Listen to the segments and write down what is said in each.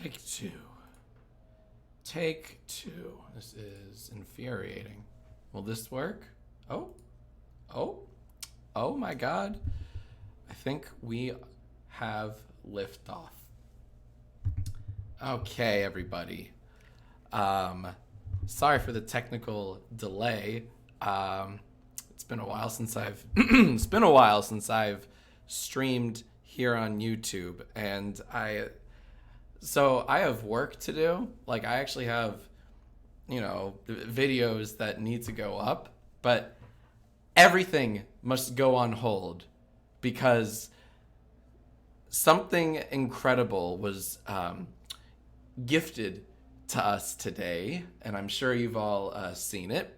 Take two. Take two. This is infuriating. Will this work? Oh my God. I think we have liftoff. Okay, everybody. Sorry for the technical delay. It's been a while since I've streamed here on YouTube, and I have work to do. Like, I actually have, videos that need to go up, but everything must go on hold because something incredible was gifted to us today, and I'm sure you've all seen it.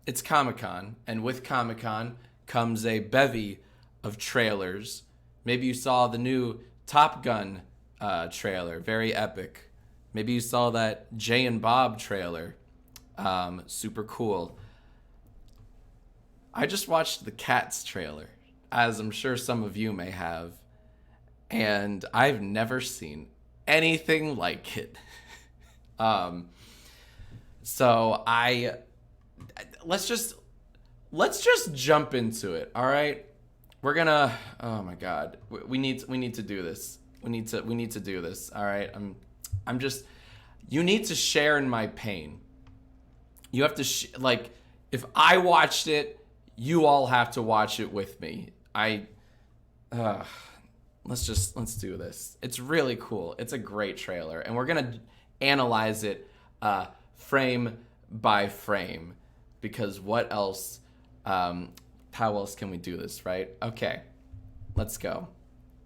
It's Comic-Con, and with Comic-Con comes a bevy of trailers. Maybe you saw the new Top Gun trailer, very epic. Maybe you saw that Jay and Bob trailer, super cool. I just watched the Cats trailer, as I'm sure some of you may have, and I've never seen anything like it. So let's just jump into it. All right, we're gonna. Oh my God, we need to do this. We need to do this. All right, I'm just. You need to share in my pain. You have to if I watched it, you all have to watch it with me. Let's do this. It's really cool. It's a great trailer, and we're gonna analyze it frame by frame, because what else? How else can we do this, right? Okay, let's go.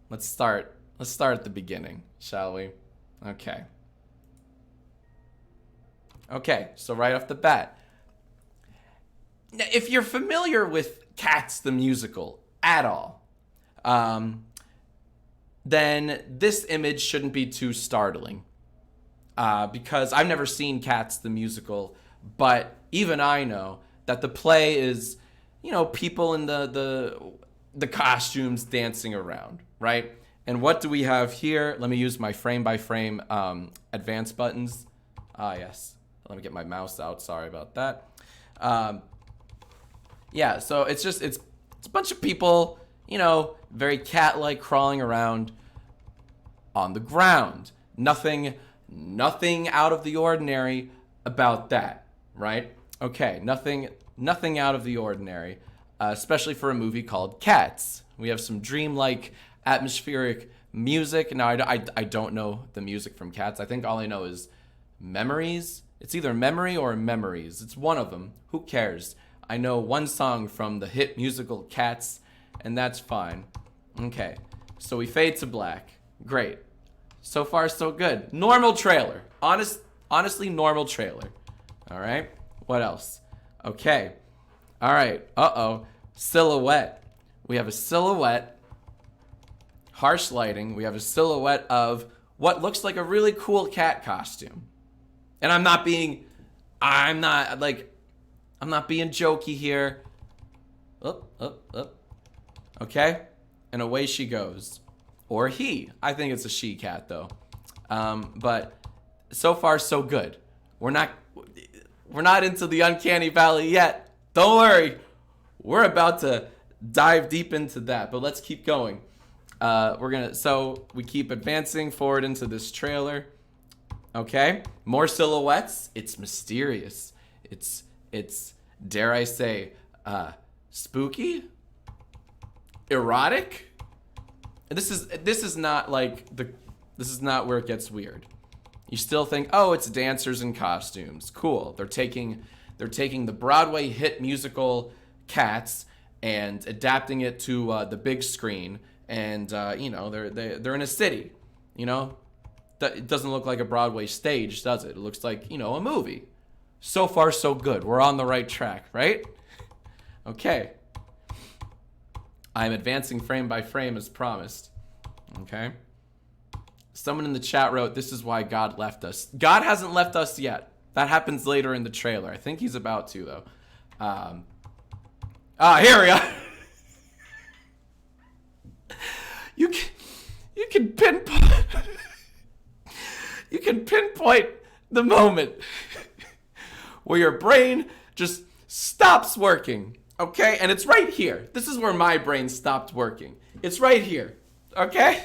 Let's start at the beginning, shall we? Okay, so right off the bat, now, if you're familiar with Cats the musical at all, then this image shouldn't be too startling, because I've never seen Cats the musical, but even I know that the play is, people in the costumes dancing around, right? And what do we have here? Let me use my frame by frame advance buttons. Yes. Let me get my mouse out. Sorry about that. Yeah, so it's a bunch of people, very cat-like, crawling around on the ground. Nothing out of the ordinary about that, right? Okay, nothing out of the ordinary, especially for a movie called Cats. We have some dreamlike, atmospheric music. Now, I don't know the music from Cats. I think all I know is Memories. It's either Memory or Memories. It's one of them. Who cares? I know one song from the hit musical Cats, and that's fine. Okay, so we fade to black. Great. So far, so good. Normal trailer. Honestly, normal trailer. All right. What else? Okay. All right. Silhouette. We have a silhouette. Harsh lighting. We have a silhouette of what looks like a really cool cat costume. And I'm not being jokey here. Up. Okay. And away she goes. Or he. I think it's a she cat though. But so far so good. We're not into the uncanny valley yet. Don't worry. We're about to dive deep into that, but let's keep going. So we keep advancing forward into this trailer. Okay, more silhouettes. It's mysterious. It's dare I say, spooky, erotic. This is not where it gets weird. You still think, oh, it's dancers in costumes. Cool. They're taking the Broadway hit musical Cats and adapting it to the big screen, and they're in a city. It doesn't look like a Broadway stage, does it? It looks like, a movie. So far, so good. We're on the right track, right? Okay. I'm advancing frame by frame as promised. Okay. Someone in the chat wrote, "This is why God left us." God hasn't left us yet. That happens later in the trailer. I think he's about to, though. Here we are. You can pinpoint you can pinpoint the moment where your brain just stops working, okay? And it's right here. This is where my brain stopped working. It's right here, okay?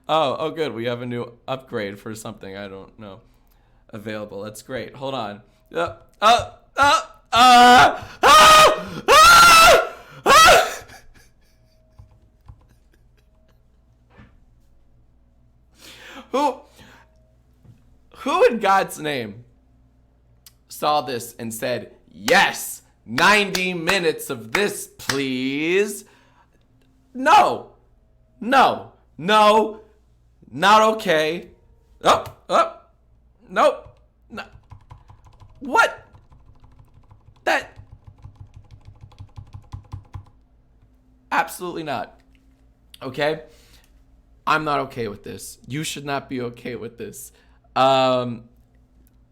Oh, good. We have a new upgrade for something I don't know available. That's great. Hold on. Who in God's name saw this and said, yes, 90 minutes of this, please? No, not okay. Nope. No. What? Absolutely not. Okay? I'm not okay with this. You should not be okay with this. I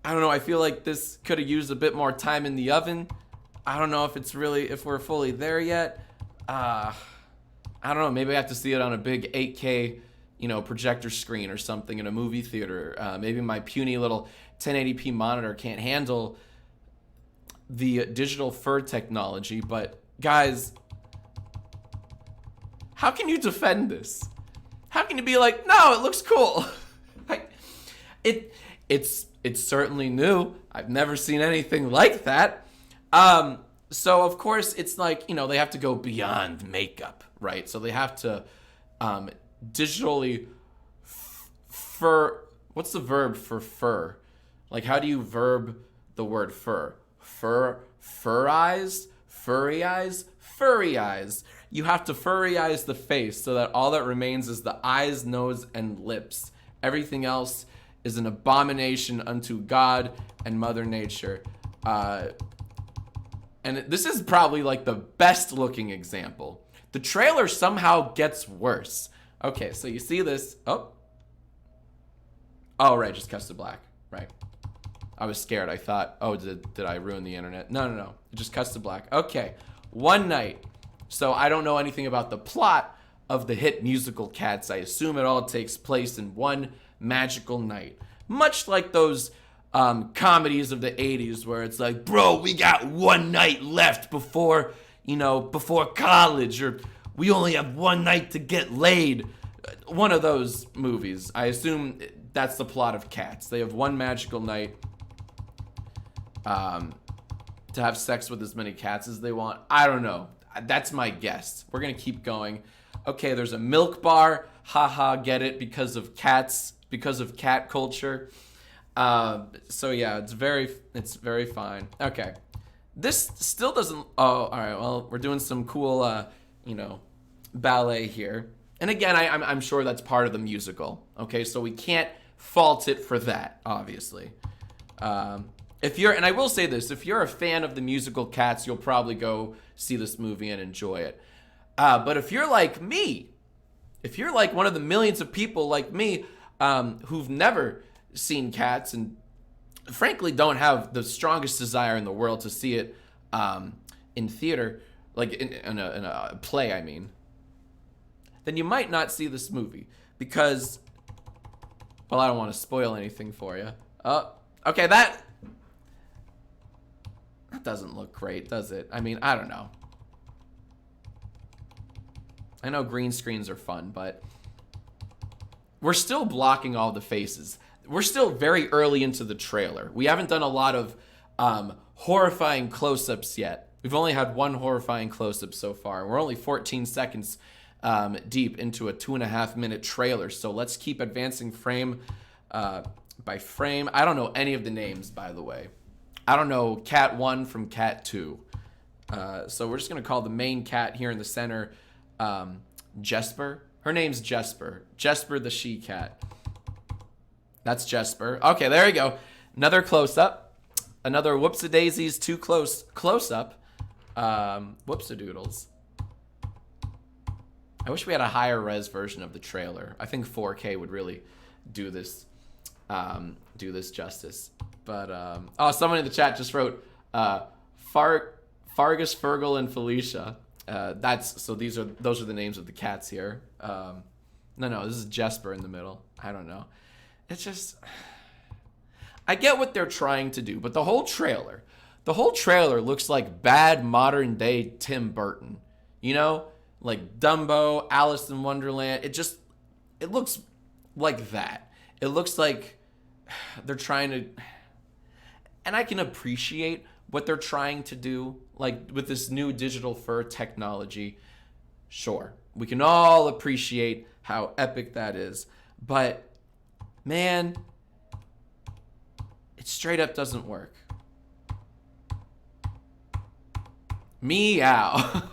don't know. I feel like this could have used a bit more time in the oven. I don't know if we're fully there yet. I don't know. Maybe I have to see it on a big 8K, projector screen or something in a movie theater. Maybe my puny little 1080p monitor can't handle the digital fur technology. But guys, how can you defend this? How can you be like, no, it looks cool? It's certainly new. I've never seen anything like that. So of course it's like, they have to go beyond makeup, right? So they have to digitally what's the verb for fur? Like, how do you verb the word fur? Furry eyes. You have to furryize the face so that all that remains is the eyes, nose, and lips. Everything else is an abomination unto God and Mother Nature. And this is probably like the best looking example. The trailer somehow gets worse. Okay, so you see this. Oh, right, just cuts to black. Right. I was scared. I thought, did I ruin the internet? No. It just cuts to black. Okay, one night. So I don't know anything about the plot of the hit musical Cats. I assume it all takes place in one magical night. Much like those comedies of the 80s where it's like, bro, we got one night left before college, or we only have one night to get laid. One of those movies. I assume that's the plot of Cats. They have one magical night to have sex with as many cats as they want. I don't know. That's my guess. We're going to keep going. Okay, there's a milk bar. Haha, get it, because of cats, because of cat culture. So yeah, it's very fine. Okay. This still doesn't, all right, well, we're doing some cool, ballet here. And again, I'm sure that's part of the musical. Okay, so we can't fault it for that, obviously. And I will say this, if you're a fan of the musical Cats, you'll probably go see this movie and enjoy it. But if you're like me, if you're like one of the millions of people like me who've never seen Cats and frankly don't have the strongest desire in the world to see it in theater, like in a play, I mean, then you might not see this movie because, well, I don't want to spoil anything for you. Okay, that doesn't look great, does it? I mean, I don't know. I know green screens are fun, but we're still blocking all the faces. We're still very early into the trailer. We haven't done a lot of horrifying close-ups yet. We've only had one horrifying close-up so far. We're only 14 seconds deep into a 2.5-minute trailer, so let's keep advancing frame by frame. I don't know any of the names, by the way. I don't know Cat 1 from Cat 2. So we're just going to call the main cat here in the center Jesper. Her name's Jesper. Jesper the she-cat. That's Jesper. Okay, there you go. Another close-up. Another whoops-a-daisies too close-up. Whoops-a-doodles. I wish we had a higher res version of the trailer. I think 4K would really do this justice. But someone in the chat just wrote Fargus, Fergal, and Felicia. Those are the names of the cats here. No, this is Jesper in the middle. I don't know. It's just, I get what they're trying to do, but the whole trailer looks like bad modern day Tim Burton. You know, like Dumbo, Alice in Wonderland. It looks like that. It looks like they're trying to, and I can appreciate what they're trying to do, like with this new digital fur technology. Sure, we can all appreciate how epic that is, but man, it straight up doesn't work. Meow.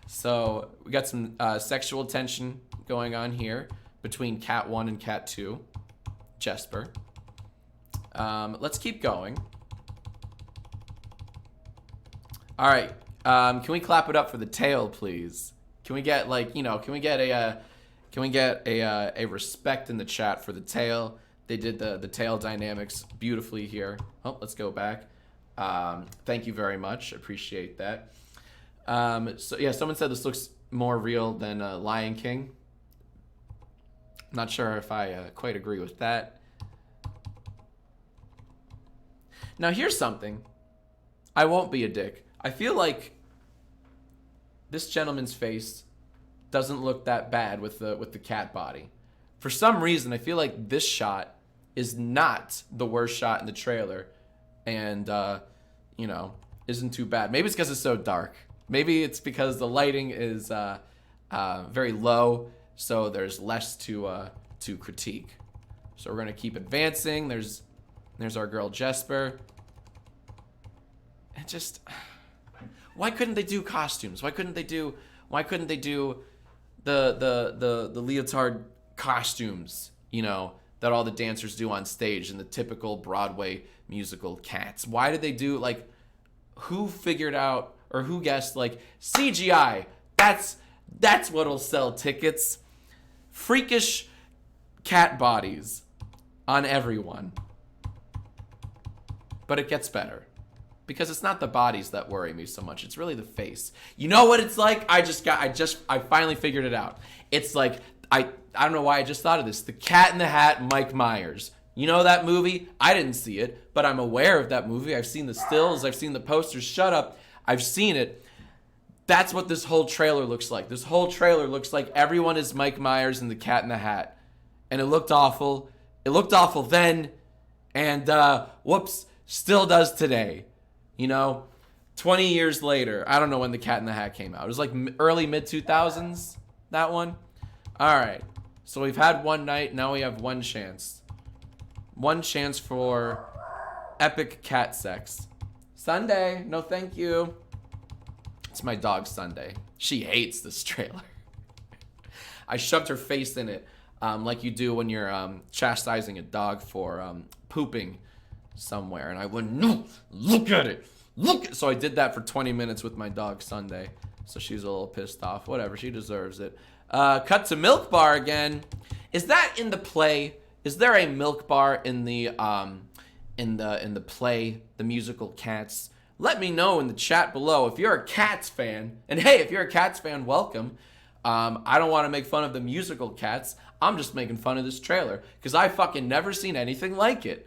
So we got some sexual tension going on here between Cat 1 and Cat 2, Jesper. Let's keep going. All right. Can we clap it up for the tail, please? Can we get a respect in the chat for the tail? They did the tail dynamics beautifully here. Oh, let's go back. Thank you very much. Appreciate that. So yeah, someone said this looks more real than Lion King. Not sure if I quite agree with that. Now here's something. I won't be a dick. I feel like this gentleman's face doesn't look that bad with the cat body. For some reason, I feel like this shot is not the worst shot in the trailer, and isn't too bad. Maybe it's because it's so dark. Maybe it's because the lighting is very low, so there's less to critique. So we're gonna keep advancing. There's our girl Jesper. And just, why couldn't they do costumes? Why couldn't they do the leotard costumes, that all the dancers do on stage in the typical Broadway musical Cats? Why did they do, who figured out, or who guessed, CGI? That's what'll sell tickets. Freakish cat bodies on everyone. But it gets better. Because it's not the bodies that worry me so much. It's really the face. You know what it's like? I finally figured it out. It's like, I don't know why I just thought of this. The Cat in the Hat, Mike Myers. You know that movie? I didn't see it, but I'm aware of that movie. I've seen the stills. I've seen the posters. Shut up. I've seen it. That's what this whole trailer looks like. This whole trailer looks like everyone is Mike Myers and the Cat in the Hat. And it looked awful. It looked awful then. And, whoops, still does today. 20 years later. I don't know when the Cat in the Hat came out. It was like early mid-2000s, that one. All right. So we've had one night. Now we have one chance. One chance for epic cat sex. Sunday. No, thank you. It's my dog, Sunday. She hates this trailer. I shoved her face in it like you do when you're chastising a dog for pooping somewhere. And I went, no, look at it. So I did that for 20 minutes with my dog, Sunday. So she's a little pissed off. Whatever. She deserves it. Cut to Milk Bar again. Is that in the play? Is there a Milk Bar in the play, the musical Cats? Let me know in the chat below if you're a Cats fan. And hey, if you're a Cats fan, welcome. I don't want to make fun of the musical Cats. I'm just making fun of this trailer because I fucking never seen anything like it.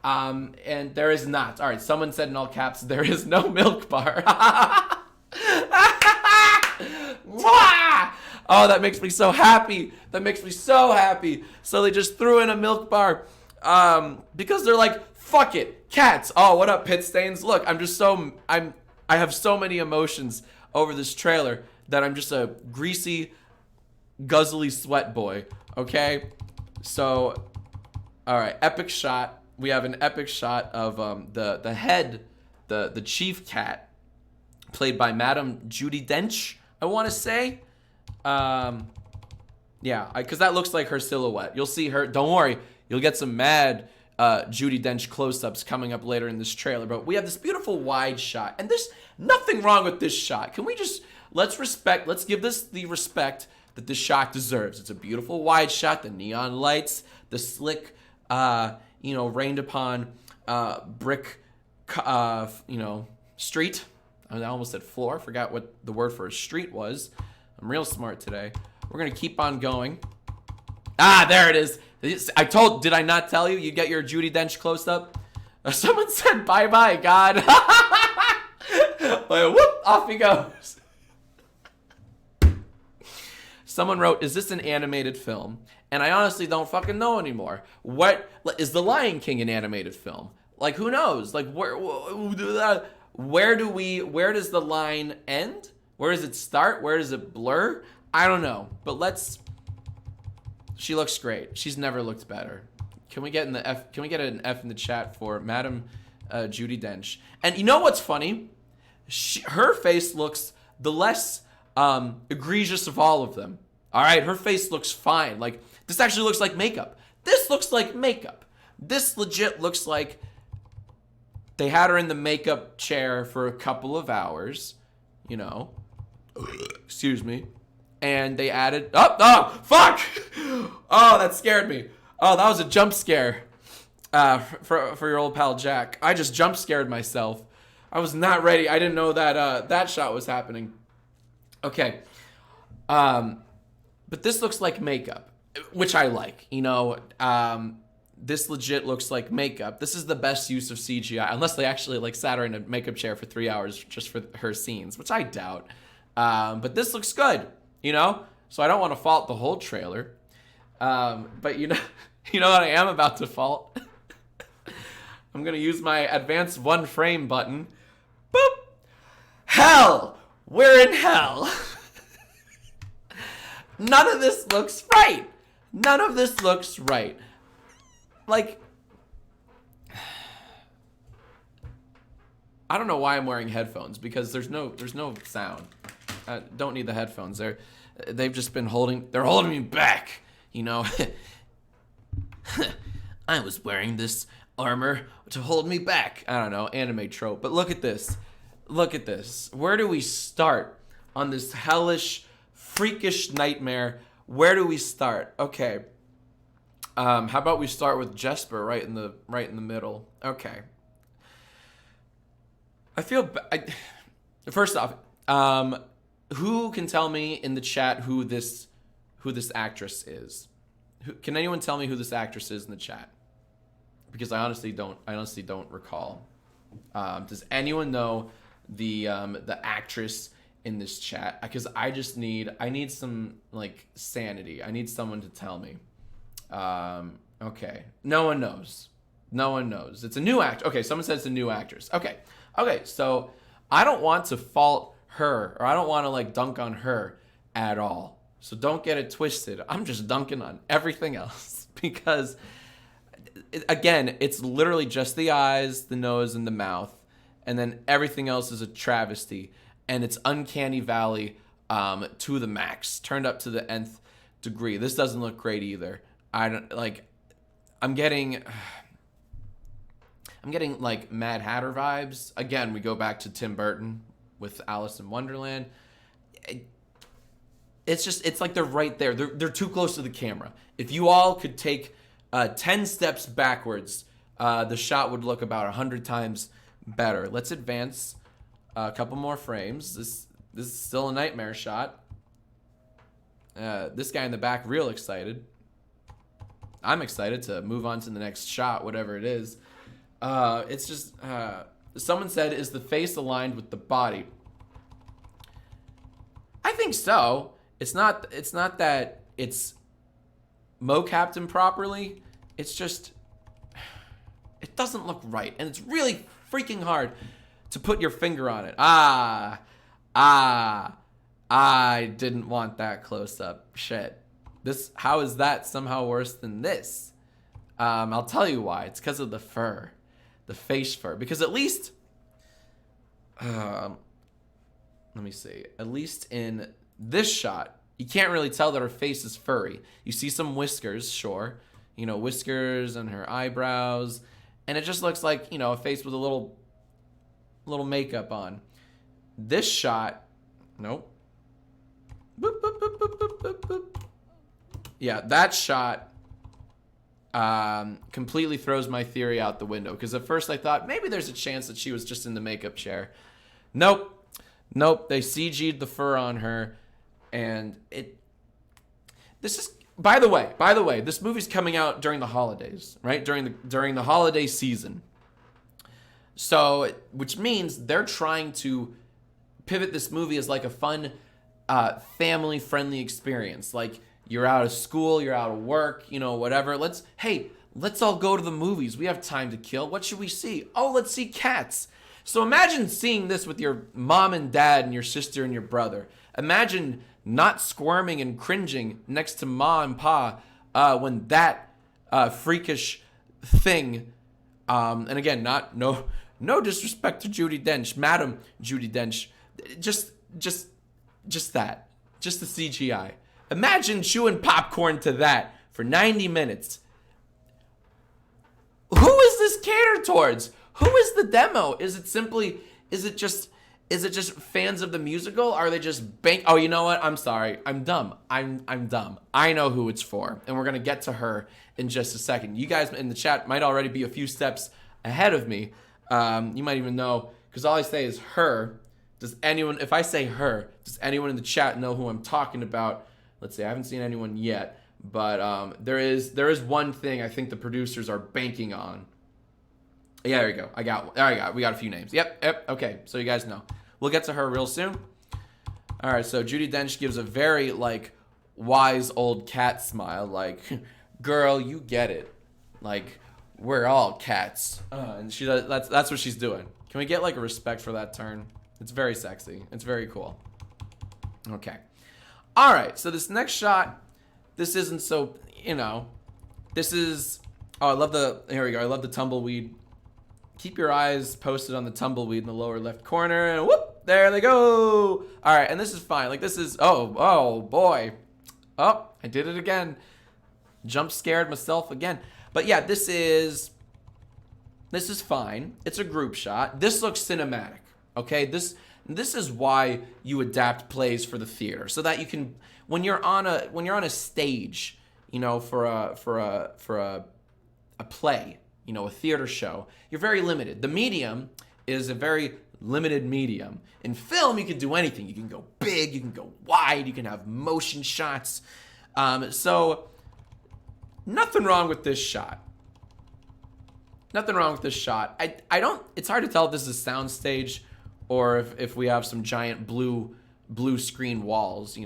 And there is not. All right, someone said in all caps, there is no Milk Bar. Oh, that makes me so happy. That makes me so happy. So they just threw in a Milk Bar because they're like, fuck it, Cats. Oh, what up, Pit Stains? Look, I have so many emotions over this trailer that I'm just a greasy, guzzly sweat boy. Okay, so all right, epic shot. We have an epic shot of the head, the chief cat, played by Madam Judi Dench, I want to say. Yeah, because that looks like her silhouette. You'll see her. Don't worry, you'll get some mad Judi Dench close-ups coming up later in this trailer. But we have this beautiful wide shot, and there's nothing wrong with this shot. Can we just let's give this the respect that this shot deserves. It's a beautiful wide shot. The neon lights, the slick. Rained upon brick, street. I almost said floor. Forgot what the word for a street was. I'm real smart today. We're going to keep on going. Ah, there it is. Did I not tell you? You get your Judi Dench close up? Someone said bye-bye, God. Like, whoop, off he goes. Someone wrote, is this an animated film? And I honestly don't fucking know anymore. What is The Lion King an animated film? Like, who knows? Like, where does the line end? Where does it start? Where does it blur? I don't know. But she looks great. She's never looked better. Can we get an F in the chat for Madam Judi Dench? And you know what's funny? Her face looks the less egregious of all of them. All right, her face looks fine. Like, this actually looks like makeup. This looks like makeup. This legit looks like they had her in the makeup chair for a couple of hours, you know. Excuse me. And they added, oh, fuck! Oh, that scared me. Oh, that was a jump scare for your old pal Jack. I just jump scared myself. I was not ready. I didn't know that that shot was happening. Okay. But this looks like makeup, which I like. You know, this legit looks like makeup. This is the best use of CGI, unless they actually like sat her in a makeup chair for 3 hours just for her scenes, which I doubt. But this looks good, you know? So I don't want to fault the whole trailer. But you know what I am about to fault? I'm going to use my advanced one frame button. Boop! Hell! We're in hell! None of this looks right. None of this looks right. Like, I don't know why I'm wearing headphones, because there's no sound. I don't need the headphones. They've just been they're holding me back, you know. I was wearing this armor to hold me back. I don't know, anime trope. But look at this. Look at this. Where do we start on this hellish, freakish nightmare? Where do we start? Okay. How about we start with Jesper right in the middle? Okay. I feel first off, who can tell me in the chat who this actress is? Can anyone tell me who this actress is in the chat? Because I honestly don't recall. Does anyone know the actress in this chat? Because I need some like sanity. I need someone to tell me. Okay. No one knows. No one knows. It's a new actor. Okay, someone says it's a new actress. Okay. So I don't want to fault her, or I don't want to like dunk on her at all. So don't get it twisted. I'm just dunking on everything else because again, it's literally just the eyes, the nose, and the mouth, and then everything else is a travesty, and it's uncanny valley to the max, turned up to the nth degree. This doesn't look great either. I'm getting like Mad Hatter vibes. Again, we go back to Tim Burton with Alice in Wonderland. It's like they're right there. They're too close to the camera. If you all could take 10 steps backwards, the shot would look about 100 times better. Let's advance a couple more frames. This is still a nightmare shot. This guy in the back, real excited. I'm excited to move on to the next shot, whatever it is. It's just, someone said, is the face aligned with the body? I think so. It's not that it's mocapped improperly. It's just, it doesn't look right. And it's really freaking hard to put your finger on it. I didn't want that close up. Shit. How is that somehow worse than this? I'll tell you why. It's because of the fur. The face fur. Because at least, let me see. At least in this shot, you can't really tell that her face is furry. You see some whiskers, sure. You know, whiskers and her eyebrows. And it just looks like, you know, a face with a little makeup on. This shot, nope. Boop, boop, boop, boop, boop, boop, boop. Yeah, that shot completely throws my theory out the window. Because at first I thought maybe there's a chance that she was just in the makeup chair. Nope. Nope, they CG'd the fur on her, and this is, by the way, this movie's coming out during the holidays, right? During the holiday season. So, which means they're trying to pivot this movie as like a fun, family-friendly experience. Like, you're out of school, you're out of work, whatever. Let's all go to the movies. We have time to kill. What should we see? Oh, let's see Cats. So imagine seeing this with your mom and dad and your sister and your brother. Imagine not squirming and cringing next to ma and pa when that freakish thing, and again, no disrespect to Judi Dench, Madam Judi Dench, just the CGI. Imagine chewing popcorn to that for 90 minutes. Who is this catered towards? Who is the demo? Is it just fans of the musical? Are they just oh, you know what? I'm sorry. I'm dumb. I'm dumb. I know who it's for. And we're going to get to her in just a second. You guys in the chat might already be a few steps ahead of me. You might even know, because all I say is her. If I say her, does anyone in the chat know who I'm talking about? Let's see. I haven't seen anyone yet. But there is one thing I think the producers are banking on. Yeah, there you go. We got a few names. Yep. Okay, so you guys know. We'll get to her real soon. All right, so Judi Dench gives a very, wise old cat smile. Like, girl, you get it. Like, we're all cats. And she does, that's what she's doing. Can we get, a respect for that turn? It's very sexy. It's very cool. Okay. All right, so this next shot, this isn't so, this is, here we go. I love the tumbleweed. Keep your eyes posted on the tumbleweed in the lower left corner, and whoop, there they go. All right, and this is fine. This is, oh boy. Oh, I did it again. Jump scared myself again. But yeah, this is fine. It's a group shot. This looks cinematic, okay? This is why you adapt plays for the theater, so that you can, when you're on a stage, for a play, a theater show, you're very limited. The medium is a very limited medium. In film, you can do anything. You can go big, you can go wide, you can have motion shots. So nothing wrong with this shot. Nothing wrong with this shot. It's hard to tell if this is a soundstage or if we have some giant blue screen walls,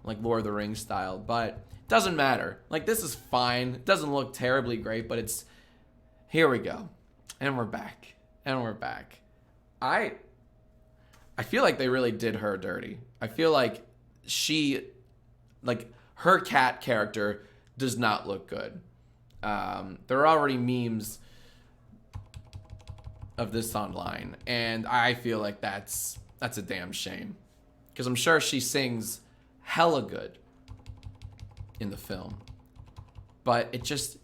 like Lord of the Rings style, but it doesn't matter. This is fine. It doesn't look terribly great, but here we go. And we're back. I feel like they really did her dirty. I feel like her cat character does not look good. There are already memes of this online, and I feel like that's a damn shame. Because I'm sure she sings hella good in the film. But it just...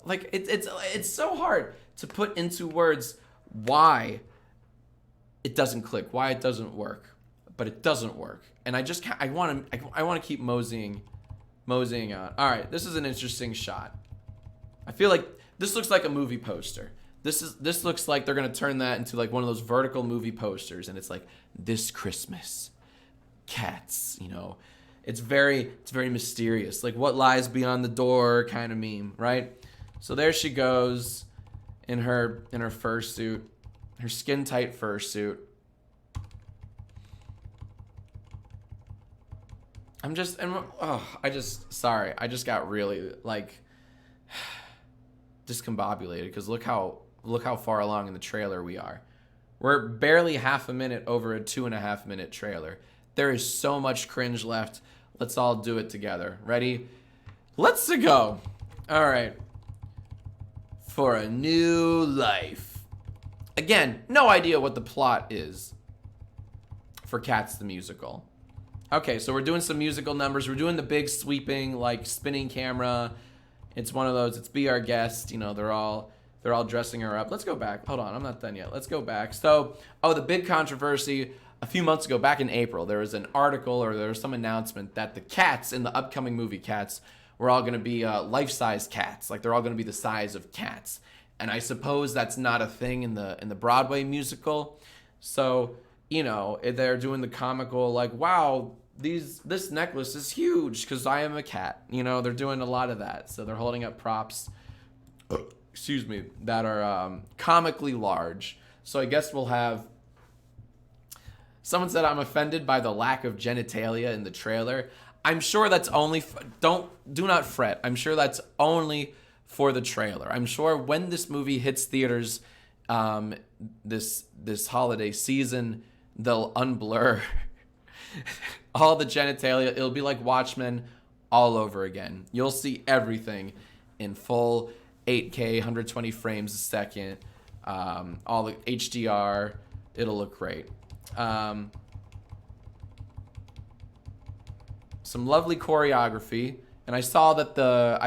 it's so hard to put into words why it doesn't click, why it doesn't work, but it doesn't work, and I want to keep moseying on. All right, this is an interesting shot. I feel like this looks like a movie poster. This looks like they're gonna turn that into one of those vertical movie posters, and it's like, this Christmas, cats. It's very mysterious, like what lies beyond the door kind of meme, right? So there she goes in her fursuit, her skin tight fursuit. I just got really discombobulated, because look how far along in the trailer we are. We're barely half a minute over a 2.5 minute trailer. There is so much cringe left. Let's all do it together. Ready? Let's go. All right. For a new life. Again, no idea what the plot is for Cats the Musical. Okay, so we're doing some musical numbers. We're doing the big sweeping, spinning camera. It's one of those, it's Be Our Guest. They're all dressing her up. Let's go back. Hold on, I'm not done yet. Let's go back. So, the big controversy a few months ago, back in April, there was an article, or there was some announcement that the cats in the upcoming movie Cats were all going to be life-size cats. They're all going to be the size of cats. And I suppose that's not a thing in the Broadway musical. So, you know, they're doing the comical, like, wow, this necklace is huge because I am a cat. You know, they're doing a lot of that. So they're holding up props, excuse me, that are comically large. So I guess we'll have... Someone said I'm offended by the lack of genitalia in the trailer. I'm sure that's only... do not fret. I'm sure that's only for the trailer. I'm sure when this movie hits theaters this holiday season, they'll unblur all the genitalia. It'll be like Watchmen all over again. You'll see everything in full 8K, 120 frames a second, all the HDR. It'll look great. Some lovely choreography, and I saw that the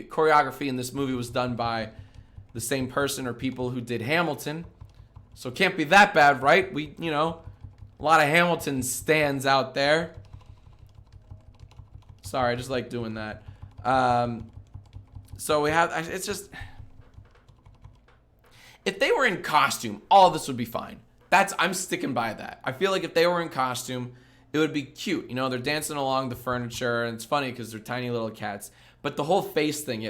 choreography in this movie was done by the same person or people who did Hamilton, so it can't be that bad, right? A lot of Hamilton stands out there. Sorry, I just like doing that. So we have, it's just, if they were in costume, all of this would be fine. I'm sticking by that. I feel like if they were in costume, it would be cute. You know, they're dancing along the furniture, and it's funny because they're tiny little cats. But the whole face thing,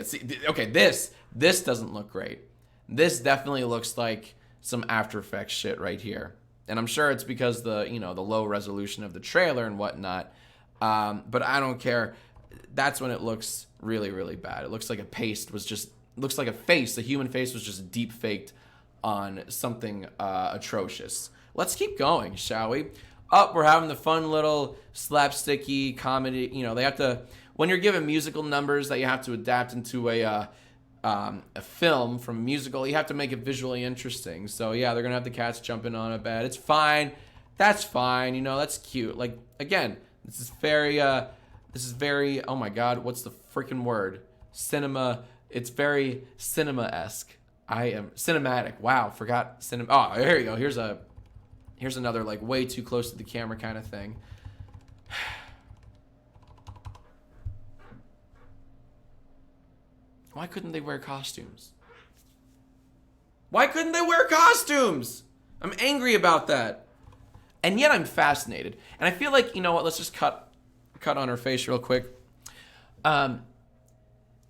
okay, this doesn't look great. This definitely looks like some After Effects shit right here. And I'm sure it's because the low resolution of the trailer and whatnot. But I don't care. That's when it looks really, really bad. It looks like looks like a human face was just deep faked on something atrocious. Let's keep going, shall we? We're having the fun little slapsticky comedy. You know, they have to, when you're given musical numbers that you have to adapt into a film from a musical, you have to make it visually interesting. So yeah, they're gonna have the cats jumping on a bed. It's fine. That's fine. You know, that's cute. Like, again, this is very, oh my God, what's the freaking word? Cinema. It's very cinema-esque. I am cinematic. Wow, forgot cinema. Oh, here you go. Here's another, like, way too close to the camera kind of thing. Why couldn't they wear costumes? Why couldn't they wear costumes? I'm angry about that. And yet I'm fascinated. And I feel like, you know what, let's just cut on her face real quick. In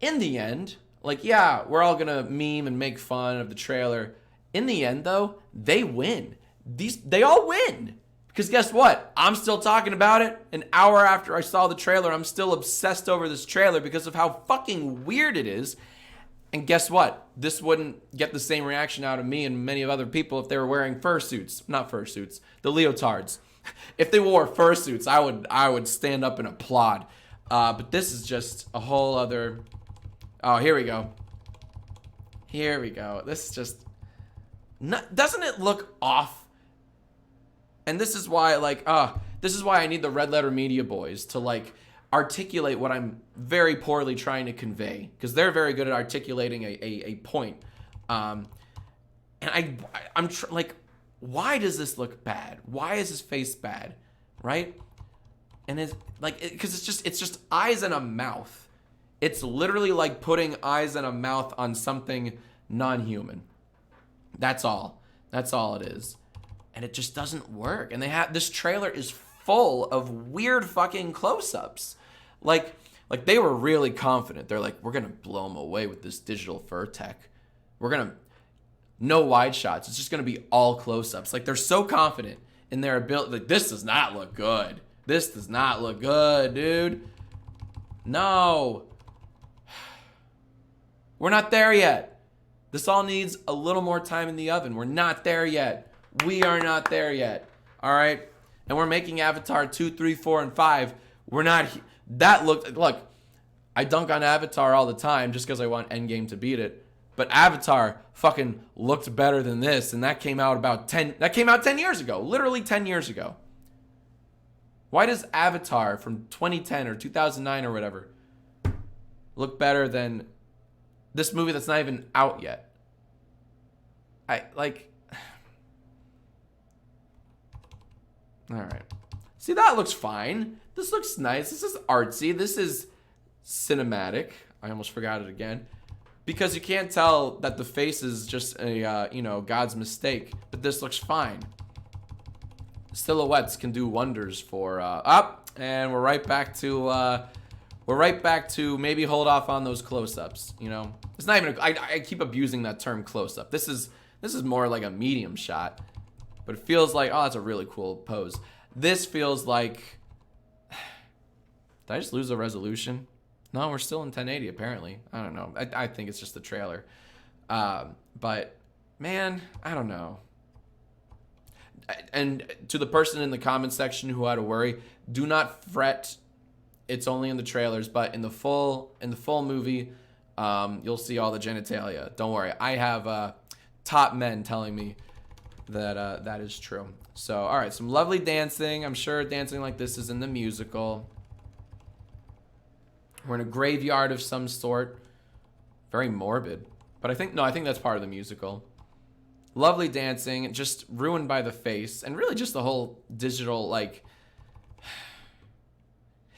the end, like, yeah, we're all gonna meme and make fun of the trailer. In the end, though, they win. They all win. Because guess what? I'm still talking about it. An hour after I saw the trailer, I'm still obsessed over this trailer because of how fucking weird it is. And guess what? This wouldn't get the same reaction out of me and many of other people if they were wearing fursuits. Not fursuits, the leotards. If they wore fursuits, I would stand up and applaud. But this is just a whole other... Oh, here we go. Here we go. This is just... Doesn't it look off? And this is why, like, this is why I need the Red Letter Media boys to, like, articulate what I'm very poorly trying to convey. Because they're very good at articulating a point. And I'm like, why does this look bad? Why is his face bad? Right? And it's, like, because it's just eyes and a mouth. It's literally like putting eyes and a mouth on something non-human. That's all. That's all it is. And it just doesn't work. And this trailer is full of weird fucking close-ups. Like they were really confident. They're like, we're going to blow them away with this digital fur tech. We're going to, no wide shots. It's just going to be all close-ups. Like, they're so confident in their ability. Like, this does not look good. This does not look good, dude. No. We're not there yet. This all needs a little more time in the oven. We're not there yet. We are not there yet. All right? And we're making Avatar 2, 3, 4, and 5. We're not... Look, I dunk on Avatar all the time just because I want Endgame to beat it. But Avatar fucking looked better than this, and that came out 10 years ago. Literally 10 years ago. Why does Avatar from 2010 or 2009 or whatever look better than this movie that's not even out yet? All right. See, that looks fine. This looks nice. This is artsy. This is cinematic. I almost forgot it again. because you can't tell that the face is just a, God's mistake. But this looks fine. Silhouettes can do wonders for, and we're right back to maybe hold off on those close-ups, It's not even, I keep abusing that term close-up. This is more like a medium shot. But it feels like, oh, that's a really cool pose. This feels like, did I just lose the resolution? No, we're still in 1080 apparently. I don't know. I think it's just the trailer. But man, I don't know. And to the person in the comment section who had to worry, do not fret. It's only in the trailers, but in the full movie, you'll see all the genitalia. Don't worry. I have top men telling me that that is true. So, all right, some lovely dancing. I'm sure dancing like this is in the musical. We're in a graveyard of some sort. Very morbid. But I think that's part of the musical. Lovely dancing, just ruined by the face. And really just the whole digital, like...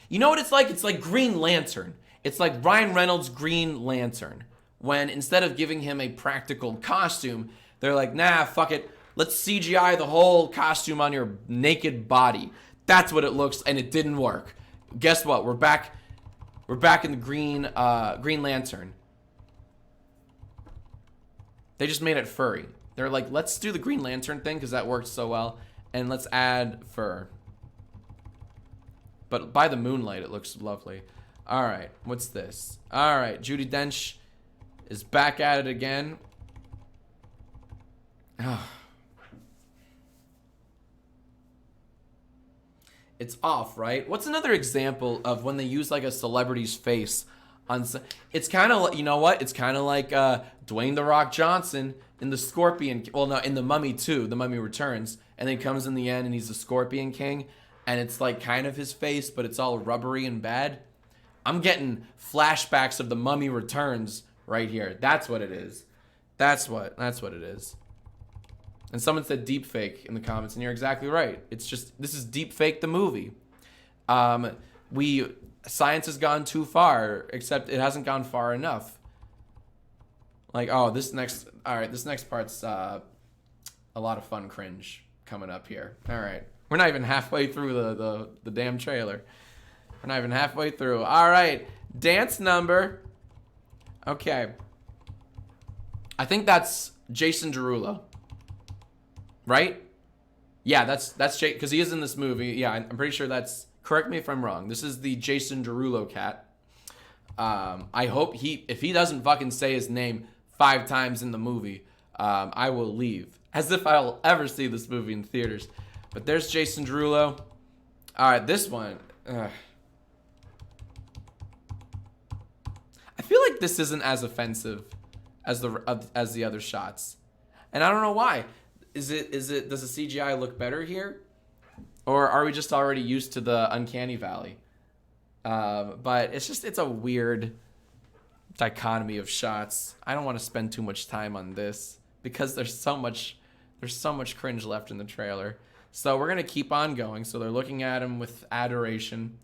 You know what it's like? It's like Green Lantern. It's like Ryan Reynolds' Green Lantern. When instead of giving him a practical costume, they're like, nah, fuck it. Let's CGI the whole costume on your naked body. That's what it looks, and it didn't work. Guess what? We're back in the Green Lantern. They just made it furry. They're like, let's do the Green Lantern thing because that worked so well, and let's add fur. But by the moonlight, it looks lovely. All right, what's this? All right, Judi Dench is back at it again. It's off, right? What's another example of when they use like a celebrity's face on? It's kind of, you know what? It's kind of like Dwayne The Rock Johnson in the Scorpion. Well, no, in The Mummy 2, The Mummy Returns, and then comes in the end and he's the Scorpion King, and it's like kind of his face, but it's all rubbery and bad. I'm getting flashbacks of The Mummy Returns right here. That's what it is. That's what it is. And someone said deep fake in the comments, and you're exactly right. It's just, this is deep fake the movie. Science has gone too far, except it hasn't gone far enough. Like, oh, this next part's a lot of fun cringe coming up here. All right. We're not even halfway through the damn trailer. We're not even halfway through. All right. Dance number. Okay. I think that's Jason Derulo. Right? Yeah, that's Jake, because he is in this movie. Yeah, I'm pretty sure that's, correct me if I'm wrong. This is the Jason Derulo cat. I hope if he doesn't fucking say his name 5 times in the movie, I will leave. As if I'll ever see this movie in theaters. But there's Jason Derulo. All right, this one. I feel like this isn't as offensive as the other shots. And I don't know why. Does the CGI look better here? Or are we just already used to the uncanny valley? But it's a weird dichotomy of shots. I don't want to spend too much time on this because there's so much cringe left in the trailer. So we're gonna keep on going. So they're looking at him with adoration.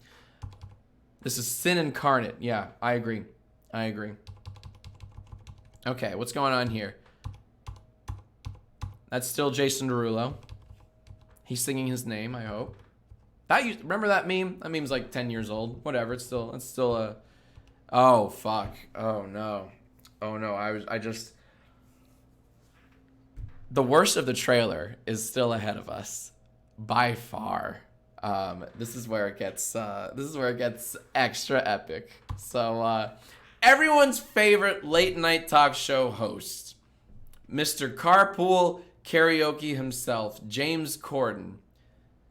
This is sin incarnate. Yeah, I agree. Okay, what's going on here? That's still Jason Derulo. He's singing his name, I hope. Remember that meme? That meme's like 10 years old. Whatever, it's still a... Oh, fuck. Oh, no. The worst of the trailer is still ahead of us. By far. This is where it gets extra epic. So, everyone's favorite late night talk show host, Mr. Carpool Karaoke himself, James Corden.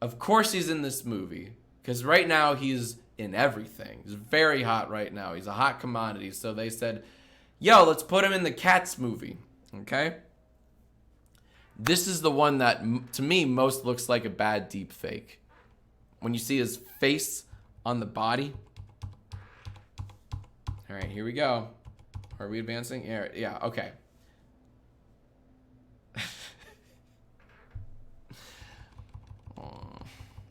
Of course he's in this movie, because right now he's in everything. He's very hot right now. He's a hot commodity. So they said, yo, let's put him in the Cats movie. Okay? This is the one that, to me, most looks like a bad deep fake. When you see his face on the body. All right, here we go. Are we advancing? Yeah, okay.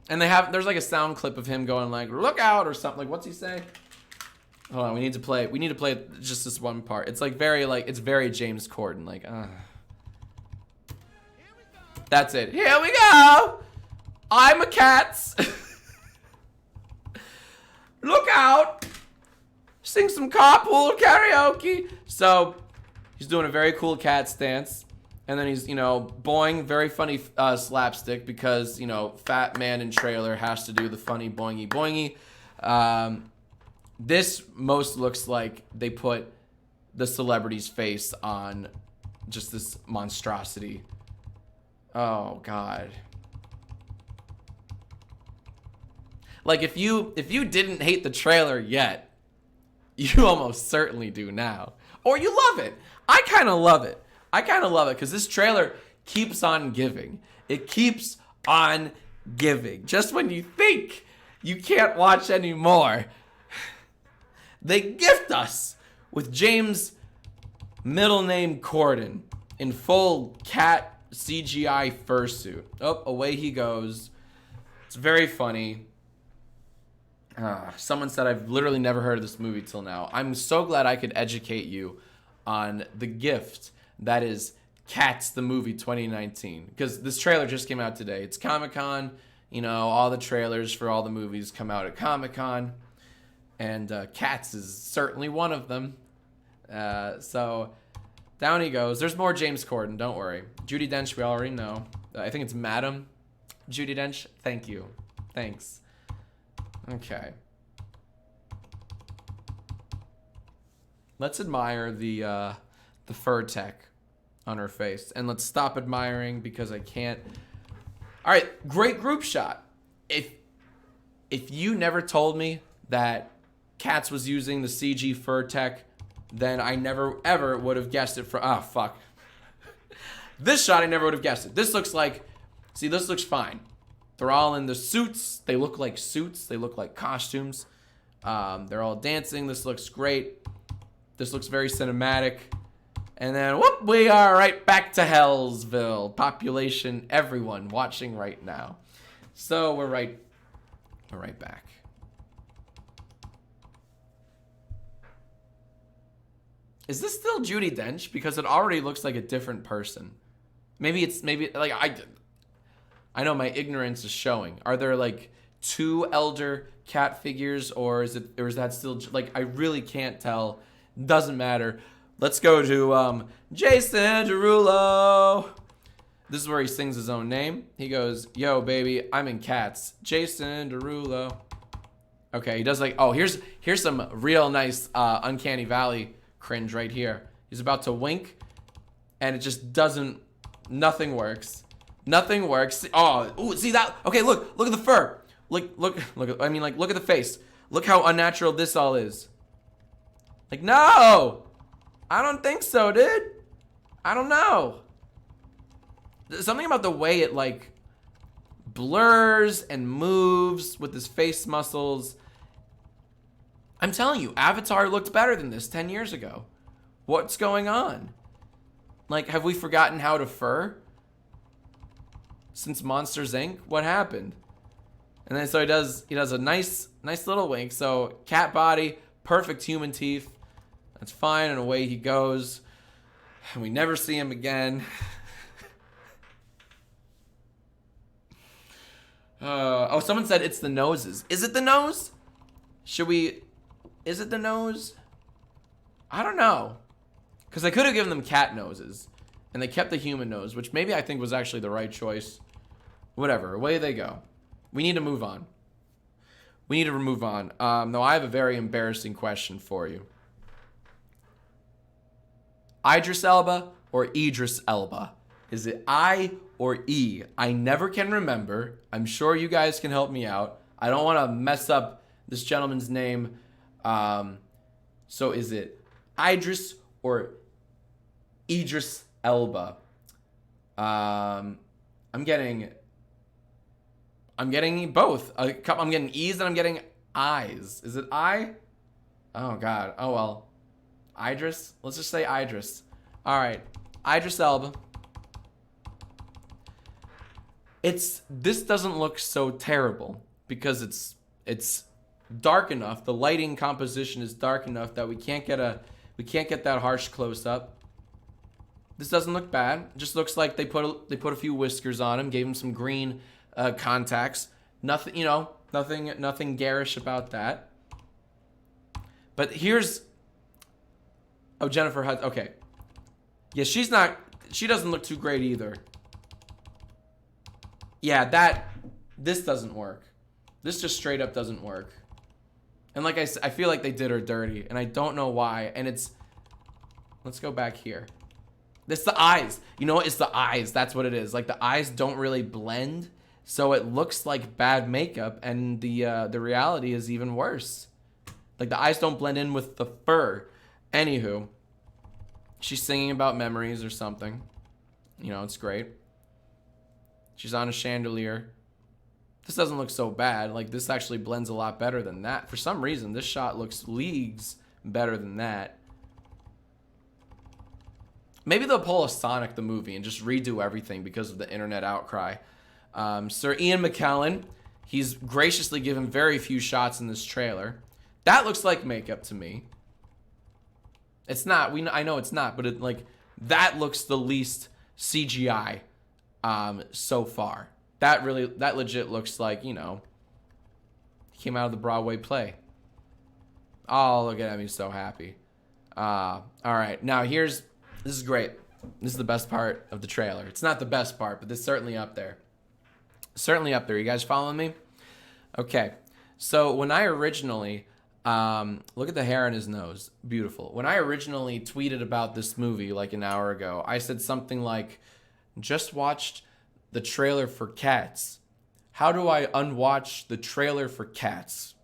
And there's like a sound clip of him going like, look out, or something. Like, what's he say? Hold on, we need to play just this one part. It's like very it's very James Corden. Like, that's it. Here we go. I'm a Cats. Look out. Sing some carpool karaoke. So he's doing a very cool cat stance. And then he's, boing, very funny slapstick because, fat man in trailer has to do the funny boingy boingy. This most looks like they put the celebrity's face on just this monstrosity. Oh, God. Like, if you didn't hate the trailer yet, you almost certainly do now. Or you love it. I kind of love it. Because this trailer keeps on giving. It keeps on giving. Just when you think you can't watch anymore, they gift us with James' middle name Corden in full cat CGI fursuit. Oh, away he goes. It's very funny. Someone said I've literally never heard of this movie till now. I'm so glad I could educate you on the gift that is Cats the Movie 2019. Because this trailer just came out today. It's Comic-Con. All the trailers for all the movies come out at Comic-Con. And Cats is certainly one of them. So down he goes. There's more James Corden, don't worry. Judi Dench, we already know. I think it's Madam Judi Dench. Thank you. Thanks. Okay. Let's admire the fur tech on her face. And let's stop admiring because I can't. All right, great group shot. If you never told me that Cats was using the CG fur tech, then I never ever would have guessed it from, fuck. This shot, I never would have guessed it. This looks like, see, this looks fine. They're all in the suits. They look like suits. They look like costumes. They're all dancing. This looks great. This looks very cinematic. And then, whoop, we are right back to Hellsville. Population, everyone watching right now. So we're right back. Is this still Judi Dench? Because it already looks like a different person. Maybe like I know my ignorance is showing. Are there like two elder cat figures, or is that still like I really can't tell. Doesn't matter. Let's go to Jason Derulo. This is where he sings his own name. He goes, "Yo, baby, I'm in Cats." Jason Derulo. Okay, he does like, oh, here's some real nice Uncanny Valley cringe right here. He's about to wink, and it just doesn't. Nothing works. Nothing works. Oh, ooh, see that? Okay, look at the fur. Look. I mean, like, look at the face. Look how unnatural this all is. Like, no, I don't think so, dude. I don't know. There's something about the way it like blurs and moves with his face muscles. I'm telling you, Avatar looked better than this 10 years ago. What's going on? Like, have we forgotten how to fur? Since Monsters Inc., what happened? And then so he does a nice little wink. So cat body, perfect human teeth. That's fine, and away he goes. And we never see him again. Oh, someone said it's the noses. Is it the nose? Is it the nose? I don't know. Because I could have given them cat noses. And they kept the human nose, which maybe I think was actually the right choice. Whatever, away they go. We need to move on. No, I have a very embarrassing question for you. Idris Elba or Idris Elba? Is it I or E? I never can remember. I'm sure you guys can help me out. I don't want to mess up this gentleman's name. So is it Idris or Idris Elba? I'm getting both. I'm getting E's and I'm getting I's. Is it I? Oh, God. Oh, well. Idris? Let's just say Idris. All right. Idris Elba. This doesn't look so terrible because it's dark enough. The lighting composition is dark enough that we can't get that harsh close up. This doesn't look bad. It just looks like they put a few whiskers on him, gave him some green contacts. Nothing, nothing garish about that. But here's Jennifer Hudson. Okay. Yeah, she doesn't look too great either. Yeah, this doesn't work. This just straight up doesn't work. And like I said, I feel like they did her dirty, and I don't know why. And let's go back here. It's the eyes. You know what? It's the eyes. That's what it is. Like, the eyes don't really blend, so it looks like bad makeup, and the reality is even worse. Like, the eyes don't blend in with the fur. Anywho, she's singing about memories or something. It's great. She's on a chandelier. This doesn't look so bad. Like, this actually blends a lot better than that. For some reason, this shot looks leagues better than that. Maybe they'll pull a Sonic the movie and just redo everything because of the internet outcry. Sir Ian McKellen, he's graciously given very few shots in this trailer. That looks like makeup to me. It's not. I know it's not, but that looks the least CGI so far. That legit looks like, he came out of the Broadway play. Oh, look at him. He's so happy. All right. Now, this is great. This is the best part of the trailer. It's not the best part, but it's certainly up there. Certainly up there. You guys following me? Okay. So when I originally, look at the hair on his nose. Beautiful. When I originally tweeted about this movie like an hour ago, I said something like, just watched the trailer for Cats. How do I unwatch the trailer for Cats?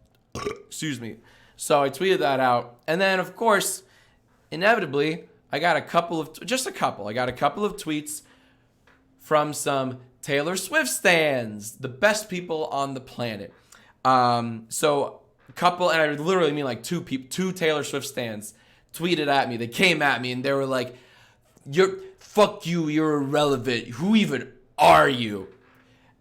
Excuse me. So I tweeted that out. And then, of course, inevitably, I got a couple of tweets from some Taylor Swift stans, the best people on the planet. So a couple, and I literally mean like two Taylor Swift stans tweeted at me. They came at me and they were like, fuck you, you're irrelevant. Who even are you?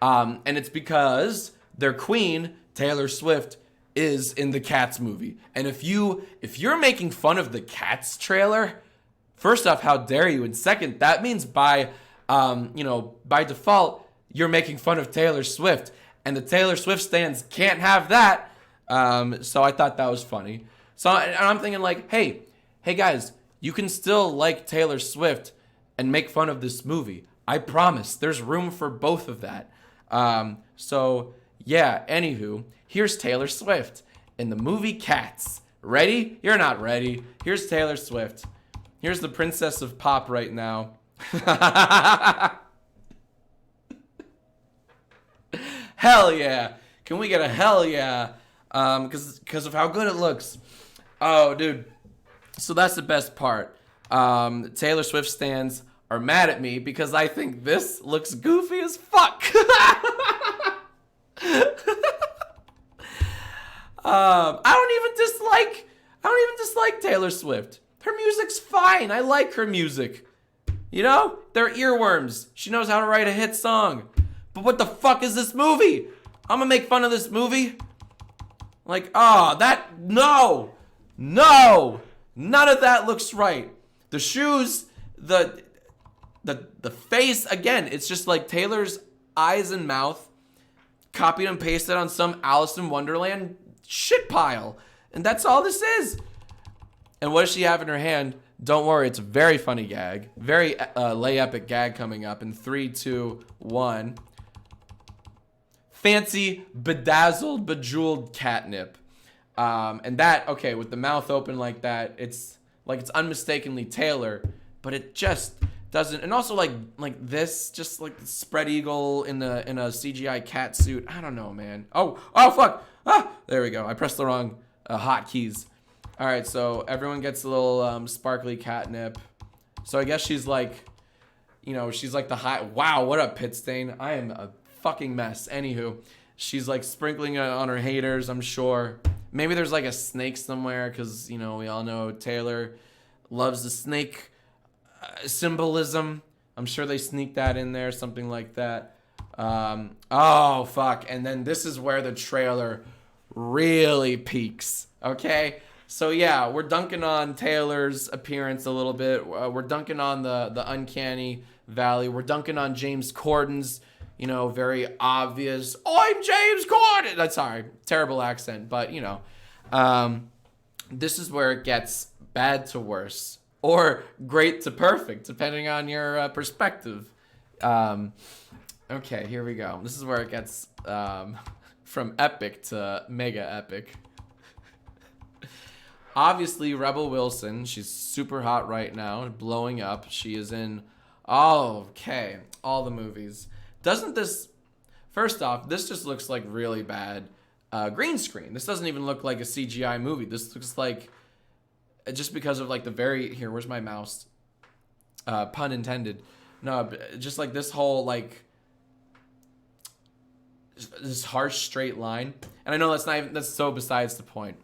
And it's because their queen, Taylor Swift, is in the Cats movie. And if you're making fun of the Cats trailer, first off, how dare you? And second, that means by default, you're making fun of Taylor Swift. And the Taylor Swift stans can't have that. So I thought that was funny. So I'm thinking like, hey guys, you can still like Taylor Swift and make fun of this movie. I promise. There's room for both of that. So yeah, anywho, here's Taylor Swift in the movie Cats. Ready? You're not ready. Here's Taylor Swift. Here's the princess of pop right now. Hell yeah. Can we get a hell yeah? Because of how good it looks. Oh, dude. So that's the best part. Taylor Swift stans are mad at me because I think this looks goofy as fuck. I don't even dislike Taylor Swift. Her music's fine. I like her music. They're earworms. She knows how to write a hit song. But what the fuck is this movie? I'm gonna make fun of this movie? No. None of that looks right. The shoes, the face, again, it's just like Taylor's eyes and mouth copied and pasted on some Alice in Wonderland shit pile. And that's all this is. And what does she have in her hand? Don't worry, it's a very funny gag. Very lay epic gag coming up in 3, 2, 1. Fancy, bedazzled, bejeweled catnip. And that, okay, with the mouth open like that, it's unmistakably Taylor, but it just doesn't. And also like this, just like the spread eagle in a CGI cat suit. I don't know, man. Oh fuck. There we go. I pressed the wrong hotkeys. All right, so everyone gets a little sparkly catnip. So I guess she's like, she's like the high. Wow, what up, Pit Stain? I am a fucking mess. Anywho, she's like sprinkling it on her haters, I'm sure. Maybe there's like a snake somewhere because, we all know Taylor loves the snake symbolism. I'm sure they sneak that in there, something like that. Oh, fuck. And then this is where the trailer really peaks. Okay? So yeah, we're dunking on Taylor's appearance a little bit. We're dunking on the uncanny valley. We're dunking on James Corden's, very obvious, I'm James Corden. Sorry, terrible accent, but this is where it gets bad to worse or great to perfect, depending on your perspective. Okay, here we go. This is where it gets from epic to mega epic. Obviously, Rebel Wilson, she's super hot right now, blowing up. She is in, all the movies. Doesn't this, first off, this just looks like really bad green screen. This doesn't even look like a CGI movie. This looks like, just because of like here, where's my mouse? Pun intended. No, just like this whole like, this harsh straight line. And I know that's so besides the point.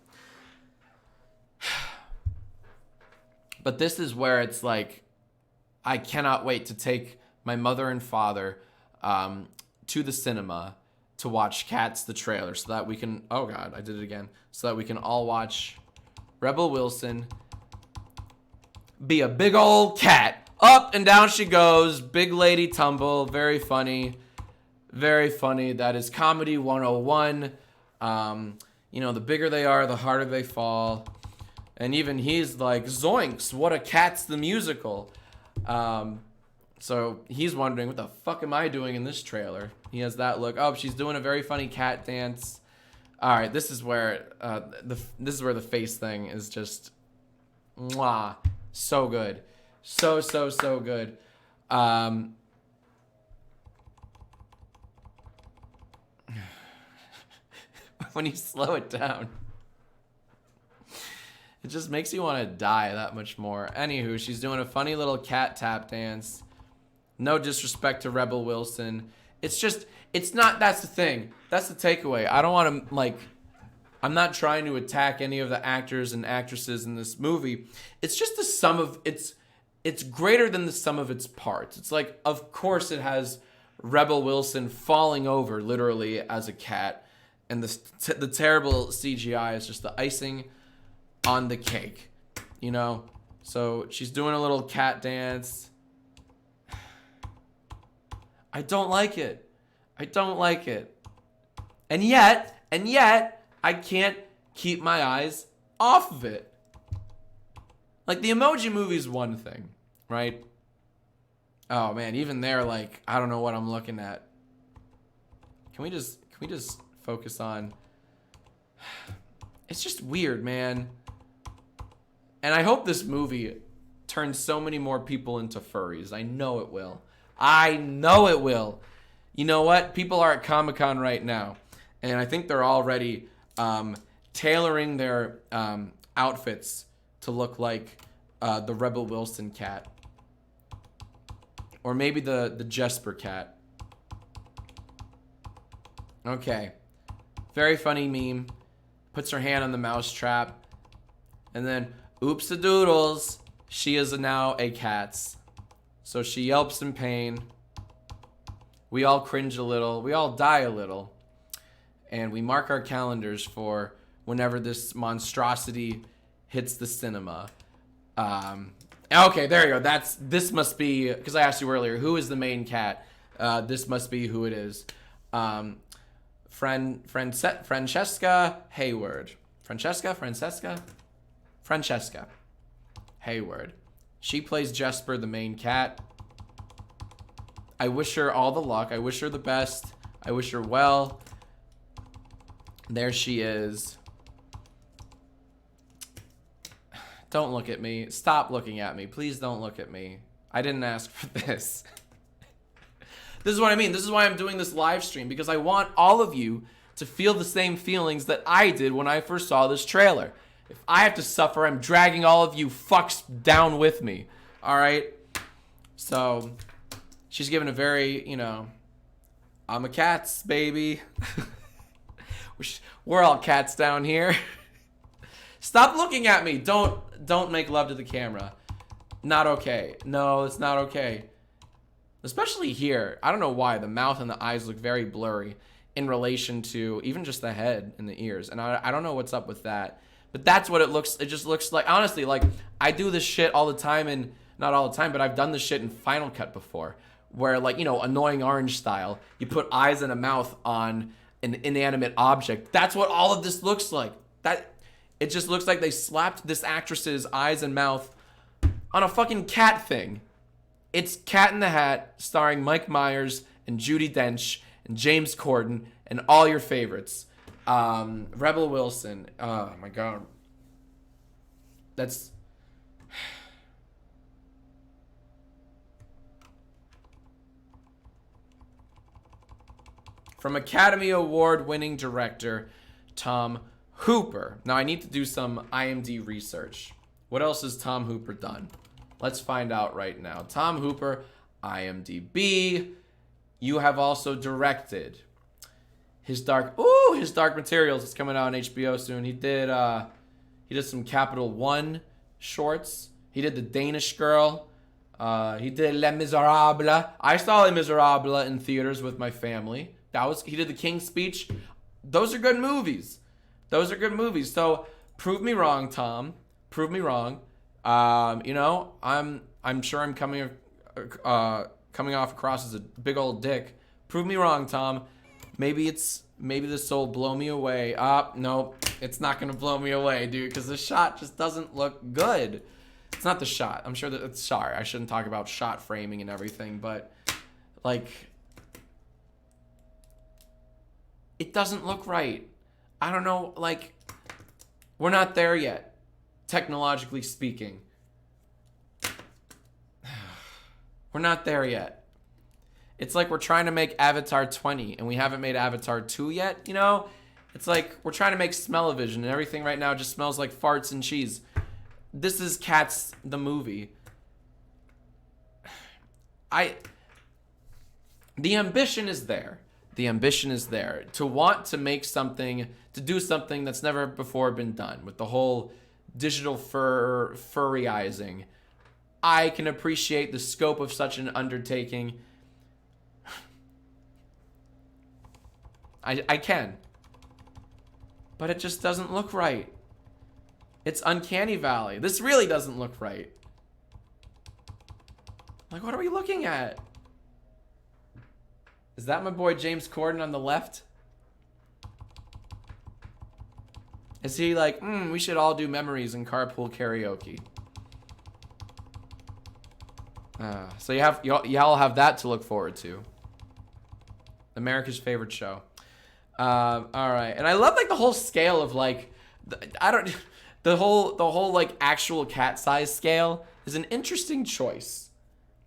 But this is where it's like, I cannot wait to take my mother and father to the cinema to watch Cats the trailer so that we can, oh God, I did it again, so that we can all watch Rebel Wilson be a big old cat. Up and down she goes, big lady tumble, very funny. Very funny. That is comedy 101. The bigger they are, the harder they fall. And even he's like, zoinks, what a Cats the musical. So he's wondering, what the fuck am I doing in this trailer? He has that look. Oh, she's doing a very funny cat dance. All right, this is where the face thing is just, mwah, so good. So good. When you slow it down, it just makes you want to die that much more. Anywho, she's doing a funny little cat tap dance. No disrespect to Rebel Wilson. It's not, that's the thing. That's the takeaway. I don't want to, I'm not trying to attack any of the actors and actresses in this movie. It's just the sum of, it's greater than the sum of its parts. It's like, of course it has Rebel Wilson falling over literally as a cat. And the terrible CGI is just the icing on the cake, So she's doing a little cat dance. I don't like it. And yet, I can't keep my eyes off of it. Like, the Emoji Movie is one thing, right? Oh man, even there, I don't know what I'm looking at. Can we just focus on, it's just weird, man. And I hope this movie turns so many more people into furries. I know it will. You know what? People are at Comic-Con right now, and I think they're already tailoring their outfits to look like the Rebel Wilson cat. Or maybe the Jesper cat. Okay. Very funny meme. Puts her hand on the mouse trap. And then, oops a doodles. She is now a cat. So she yelps in pain. We all cringe a little. We all die a little. And we mark our calendars for whenever this monstrosity hits the cinema. Okay, there you go. This must be, because I asked you earlier, who is the main cat? This must be who it is. Francesca Hayward. Francesca Hayward. She plays Jesper, the main cat. I wish her all the luck. I wish her the best. I wish her well. There she is. Don't look at me. Stop looking at me. Please don't look at me. I didn't ask for this. This is what I mean. This is why I'm doing this live stream, because I want all of you to feel the same feelings that I did when I first saw this trailer. If I have to suffer, I'm dragging all of you fucks down with me. All right? So, she's given a very, I'm a cats, baby. We're all cats down here. Stop looking at me. Don't make love to the camera. Not okay. No, it's not okay. Especially here. I don't know why. The mouth and the eyes look very blurry. in relation to even just the head and the ears. And I don't know what's up with that. But that's what it looks. It just looks like, honestly, like I do this shit all the time, and not all the time, but I've done this shit in Final Cut before, where like, you know, Annoying Orange style, you put eyes and a mouth on an inanimate object. That's what all of this looks like. That it just looks like they slapped this actress's eyes and mouth on a fucking cat thing. It's Cat in the Hat, starring Mike Myers and Judi Dench and James Corden and all your favorites. Rebel Wilson. Oh my god. That's... From Academy Award winning director Tom Hooper. Now I need to do some IMDb research. What else has Tom Hooper done? Let's find out right now. Tom Hooper, IMDb. You have also directed his Dark Materials is coming out on HBO soon. He did some Capital One shorts. He did The Danish Girl. He did Les Miserables. I saw Les Miserables in theaters with my family. He did The King's Speech. Those are good movies. So prove me wrong, Tom. Prove me wrong. You know, I'm sure I'm coming off across as a big old dick. Prove me wrong, Tom. Maybe this will blow me away. No, it's not gonna blow me away, dude, because the shot just doesn't look good. It's not the shot. I'm sure that it's... Sorry, I shouldn't talk about shot framing and everything, but like, it doesn't look right. I don't know, like, we're not there yet, technologically speaking. We're not there yet. It's like we're trying to make Avatar 20 and we haven't made Avatar 2 yet, you know? It's like we're trying to make Smell-O-Vision and everything right now just smells like farts and cheese. This is Cats the movie. The ambition is there. The ambition is there to want to make something, to do something that's never before been done with the whole digital furryizing. I can appreciate the scope of such an undertaking. I can. But it just doesn't look right. It's Uncanny Valley. This really doesn't look right. Like, what are we looking at? Is that my boy James Corden on the left? Is he like, we should all do memories and carpool karaoke? So y'all have that to look forward to. America's favorite show. All right, and I love like the whole scale of like, the whole like actual cat size scale is an interesting choice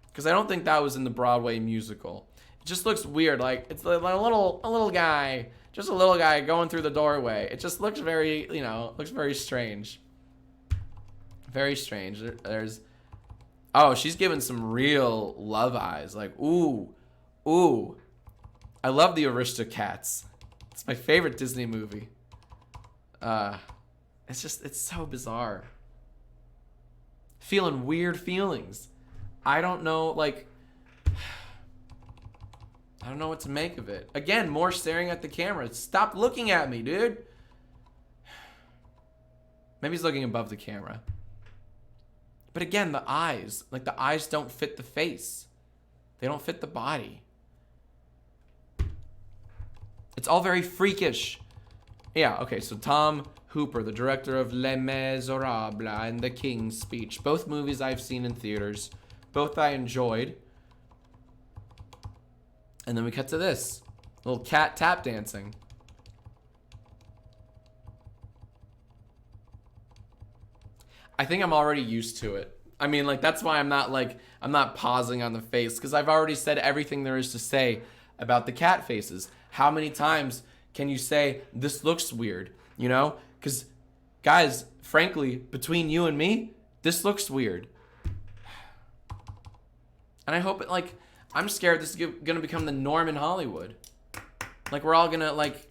because I don't think that was in the Broadway musical. It just looks weird, like it's like a little guy, just a little guy going through the doorway. It just looks very, looks very strange. Very strange. Oh, she's giving some real love eyes. Like, ooh. I love the Aristocats. It's my favorite Disney movie. It's so bizarre. Feeling weird feelings. I don't know, like, I don't know what to make of it. Again, more staring at the camera. Stop looking at me, dude. Maybe he's looking above the camera. But again, the eyes. Like, the eyes don't fit the face. They don't fit the body. It's all very freakish. Yeah, okay, so Tom Hooper, the director of Les Miserables and The King's Speech. Both movies I've seen in theaters. Both I enjoyed. And then we cut to this. Little cat tap dancing. I think I'm already used to it. I mean, like, that's why I'm not pausing on the face, because I've already said everything there is to say about the cat faces. How many times can you say, this looks weird, you know? Because, guys, frankly, between you and me, this looks weird. And I hope it, like, I'm scared this is going to become the norm in Hollywood. Like, we're all going to, like...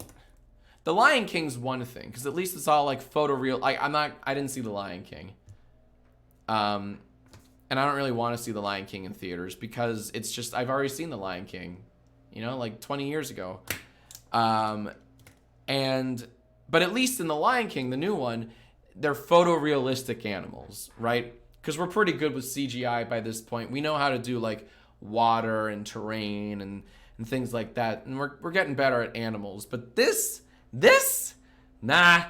The Lion King's one thing, because at least it's all, like, photoreal. I didn't see The Lion King. And I don't really want to see The Lion King in theaters, because it's just, I've already seen The Lion King, like 20 years ago. But at least in The Lion King, the new one, they're photorealistic animals, right? Because we're pretty good with CGI by this point. We know how to do like water and terrain and things like that. And we're getting better at animals. But this, nah,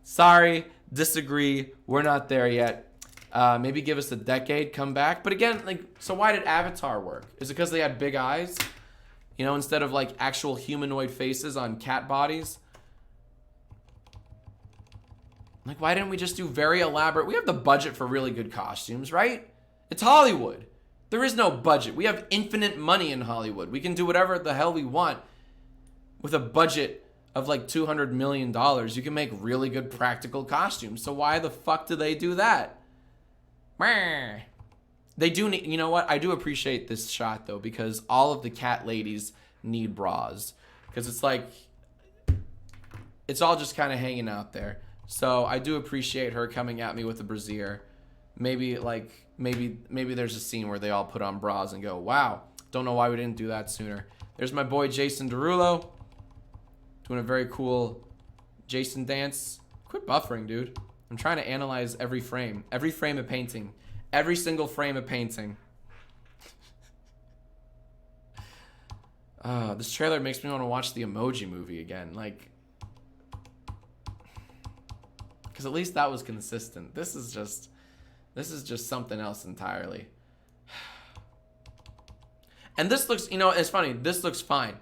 sorry, disagree. We're not there yet. Maybe give us a decade, come back. But again, like, so why did Avatar work? Is it because they had big eyes? You know, instead of like actual humanoid faces on cat bodies? Like, why didn't we just do very elaborate? We have the budget for really good costumes, right? It's Hollywood. There is no budget. We have infinite money in Hollywood. We can do whatever the hell we want with a budget of like $200 million. You can make really good practical costumes. So why the fuck do they do that? They do need, you know what? I do appreciate this shot though, because all of the cat ladies need bras. Because it's like, it's all just kind of hanging out there. So I do appreciate her coming at me with a brassiere. Maybe there's a scene where they all put on bras and go, wow, don't know why we didn't do that sooner. There's my boy Jason Derulo doing a very cool Jason dance. Quit buffering, dude. I'm trying to analyze every frame of painting, every single frame of painting. This trailer makes me want to watch the Emoji Movie again. Like, because at least that was consistent. This is just something else entirely. And this looks, you know, it's funny. This looks fine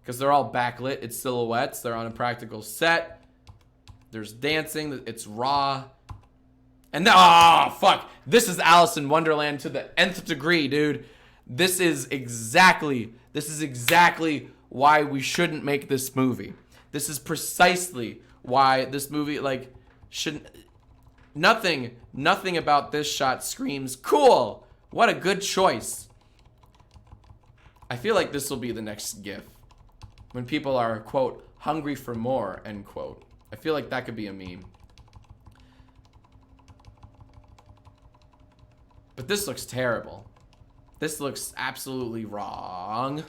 because they're all backlit. It's silhouettes. They're on a practical set. There's dancing. It's raw. And fuck. This is Alice in Wonderland to the nth degree, dude. This is exactly why we shouldn't make this movie. This is precisely why this movie, like, shouldn't. Nothing about this shot screams cool. What a good choice. I feel like this will be the next GIF when people are, quote, hungry for more, end quote. I feel like that could be a meme. But this looks terrible. This looks absolutely wrong.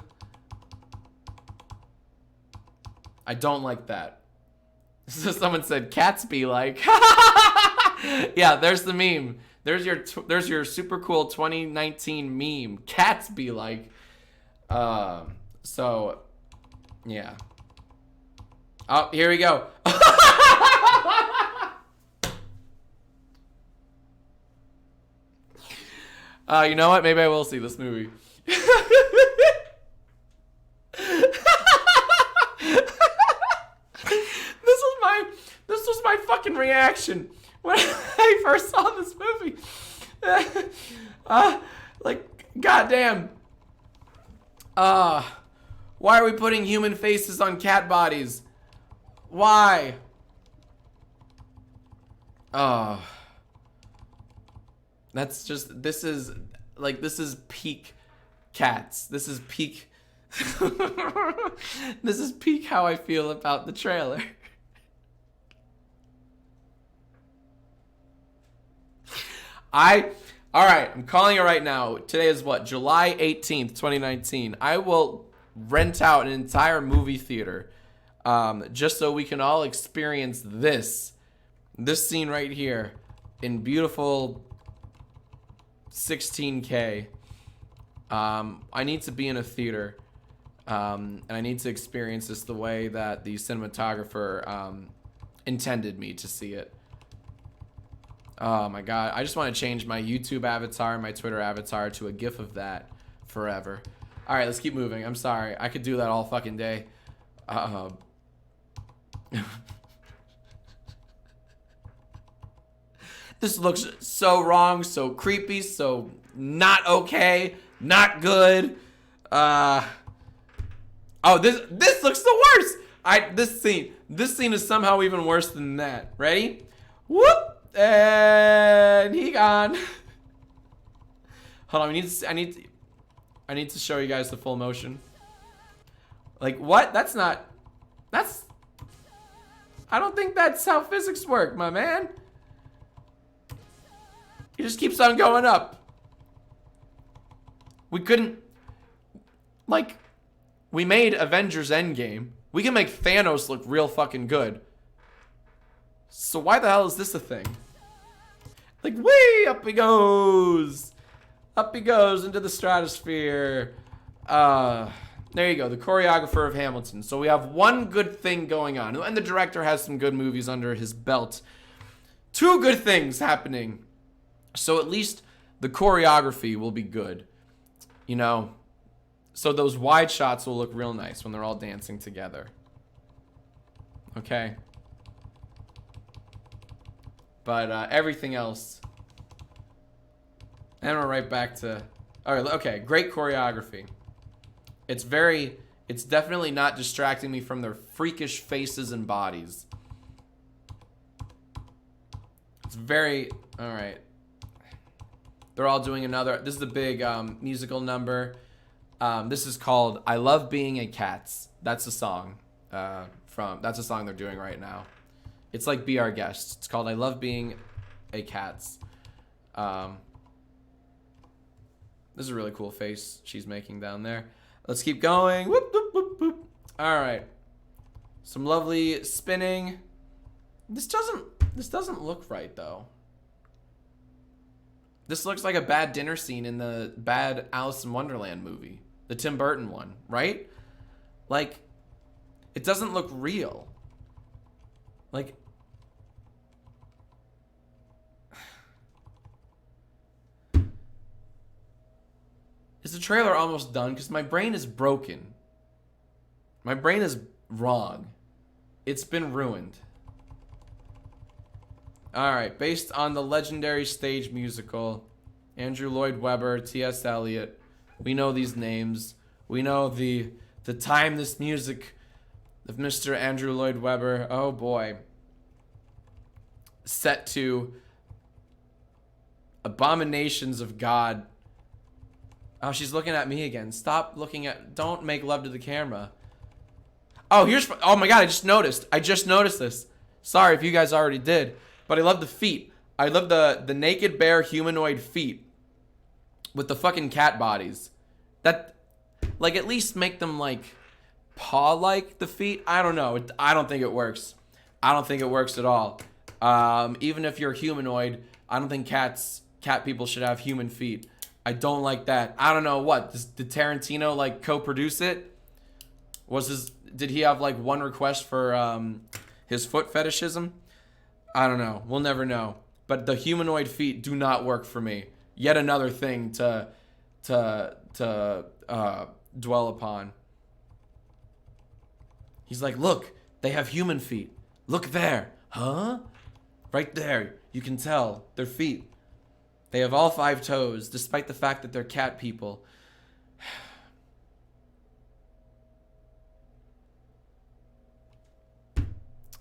I don't like that. So someone said cats be like. Yeah, there's the meme. There's your super cool 2019 meme. Cats be like. So yeah. Oh, here we go. You know what? Maybe I will see this movie. This was my fucking reaction when I first saw this movie. Like, goddamn. Why are we putting human faces on cat bodies? Why? That's just, this is peak cats. This is peak. This is peak how I feel about the trailer. All right, I'm calling it right now. Today is what? July 18th, 2019. I will rent out an entire movie theater just so we can all experience this scene right here in beautiful 16K. I need to be in a theater and I need to experience this the way that the cinematographer intended me to see it. Oh my god, I just want to change my YouTube avatar and my Twitter avatar to a GIF of that forever. Alright, let's keep moving. I'm sorry. I could do that all fucking day. This looks so wrong, so creepy, so not okay, not good. Oh, this looks the worst. This scene is somehow even worse than that. Ready? Whoop! And he gone. Hold on, I need to show you guys the full motion. Like, what? I don't think that's how physics work, my man. It just keeps on going up. We couldn't, like, we made Avengers Endgame. We can make Thanos look real fucking good. So why the hell is this a thing? Like, way up he goes. Up he goes into the stratosphere. There you go, the choreographer of Hamilton. So we have one good thing going on. And the director has some good movies under his belt. Two good things happening. So at least the choreography will be good. You know? So those wide shots will look real nice when they're all dancing together. Okay? But everything else... And we're right back to... Alright, okay, great choreography. It's definitely not distracting me from their freakish faces and bodies. It's very... Alright. They're all doing another... This is a big musical number. This is called I Love Being a Cats. That's a song. That's a song they're doing right now. It's like Be Our Guest. It's called I Love Being a Cats. This is a really cool face she's making down there. Let's keep going. Whoop, whoop, whoop, whoop. All right. Some lovely spinning. This doesn't look right though. This looks like a bad dinner scene in the bad Alice in Wonderland movie. The Tim Burton one, right? Like, it doesn't look real. Like, is the trailer almost done? Because my brain is broken. My brain is wrong. It's been ruined. Alright, based on the legendary stage musical, Andrew Lloyd Webber, T.S. Eliot. We know these names. We know the timeless music of Mr. Andrew Lloyd Webber. Oh boy. Set to Abominations of God. Oh, she's looking at me again. Stop looking at... Don't make love to the camera. Oh, oh my god, I just noticed this. Sorry if you guys already did. But I love the feet. I love the naked bare humanoid feet. With the fucking cat bodies. That... Like, at least make them, like, paw-like, the feet. I don't know. I don't think it works. I don't think it works at all. Even if you're humanoid, I don't think cat people should have human feet. I don't like that. I don't know what. Did Tarantino, like, co-produce it? Did he have, like, one request for, his foot fetishism? I don't know. We'll never know. But the humanoid feet do not work for me. Yet another thing to dwell upon. He's like, look, they have human feet. Look there. Huh? Right there. You can tell. Their feet. They have all 5 toes, despite the fact that they're cat people.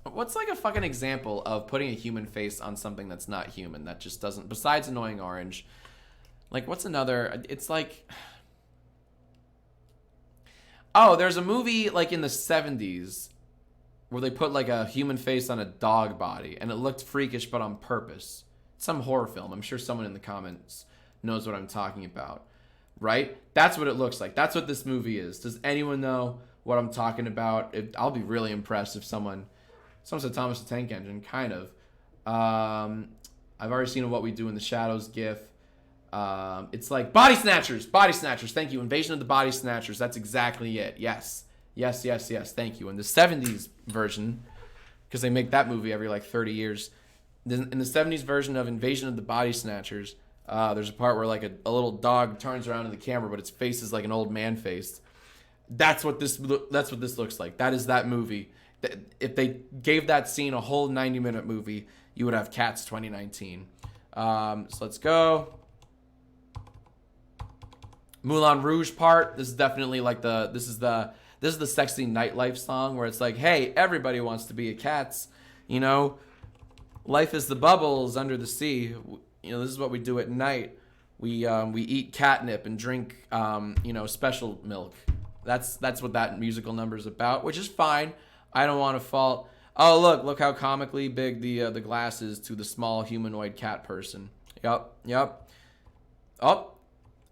What's like a fucking example of putting a human face on something that's not human, that just doesn't, besides Annoying Orange? Like, what's another? It's like... Oh, there's a movie, like, in the 70s where they put, like, a human face on a dog body, and it looked freakish, but on purpose. Some horror film. I'm sure someone in the comments knows what I'm talking about. Right? That's what it looks like. That's what this movie is. Does anyone know what I'm talking about? I'll be really impressed if someone said Thomas the Tank Engine, kind of. I've already seen What We Do in the Shadows gif. It's like Body Snatchers. Body Snatchers. Thank you. Invasion of the Body Snatchers. That's exactly it. Yes. Yes, yes, yes. Thank you. In the 70s version, because they make that movie every like 30 years. In the 70s version of Invasion of the Body Snatchers, there's a part where like a little dog turns around to the camera, but its face is like an old man face. That's what this looks like. That is that movie. If they gave that scene a whole 90-minute movie, you would have Cats 2019. So let's go. Moulin Rouge part. This is definitely like this is the sexy nightlife song where it's like, hey, everybody wants to be a Cats, you know. Life is the bubbles under the sea. You know, this is what we do at night. We eat catnip and drink special milk. That's what that musical number is about, which is fine. I don't want to fault. Oh, look how comically big the glass is to the small humanoid cat person. Yep. Oh,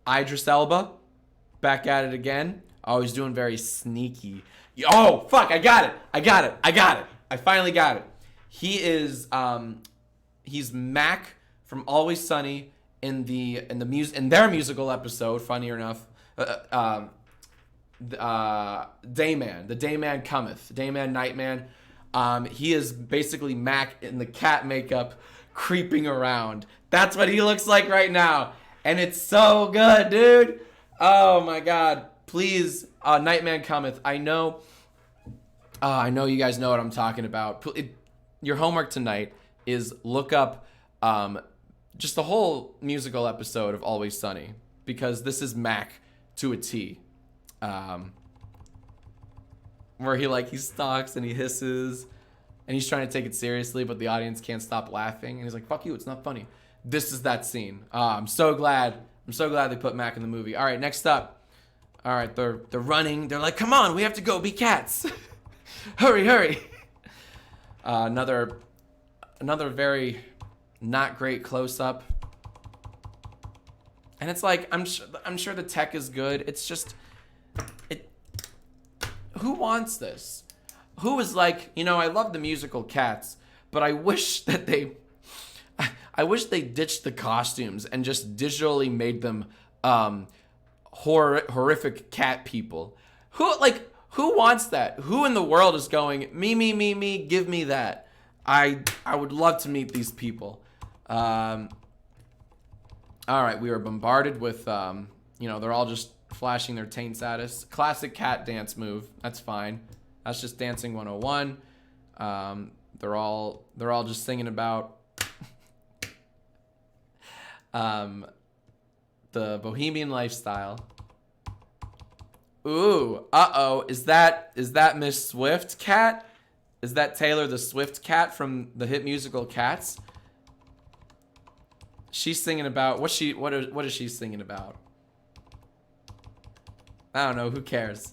Idris Elba, back at it again. Oh, he's doing very sneaky. Oh, fuck, I got it. I finally got it. He is, he's Mac from Always Sunny in their musical episode, funny enough. Dayman. The Dayman cometh. Dayman, Nightman. He is basically Mac in the cat makeup creeping around. That's what he looks like right now. And it's so good, dude. Oh my god. Please, Nightman cometh. I know you guys know what I'm talking about. Your homework tonight is look up just the whole musical episode of Always Sunny, because this is Mac to a T. Where he stalks and he hisses and he's trying to take it seriously, but the audience can't stop laughing, and he's like, fuck you, it's not funny. This is that scene. I'm so glad they put Mac in the movie. All right, next up. All right, they're running. They're like, come on, we have to go be cats. hurry. Another very not great close up. And it's like, I'm sure the tech is good. It's just, who wants this? Who is like, I love the musical Cats, but I wish they ditched the costumes and just digitally made them horrific cat people. Who wants that? Who in the world is going, me, give me that? I would love to meet these people. All right, we were bombarded with, they're all just flashing their taints at us. Classic cat dance move. That's fine. That's just dancing 101. They're all just singing about the bohemian lifestyle. Ooh, uh-oh. Is that Miss Swift cat? Is that Taylor the Swift cat from the hit musical Cats? She's singing about what is she singing about? I don't know, who cares?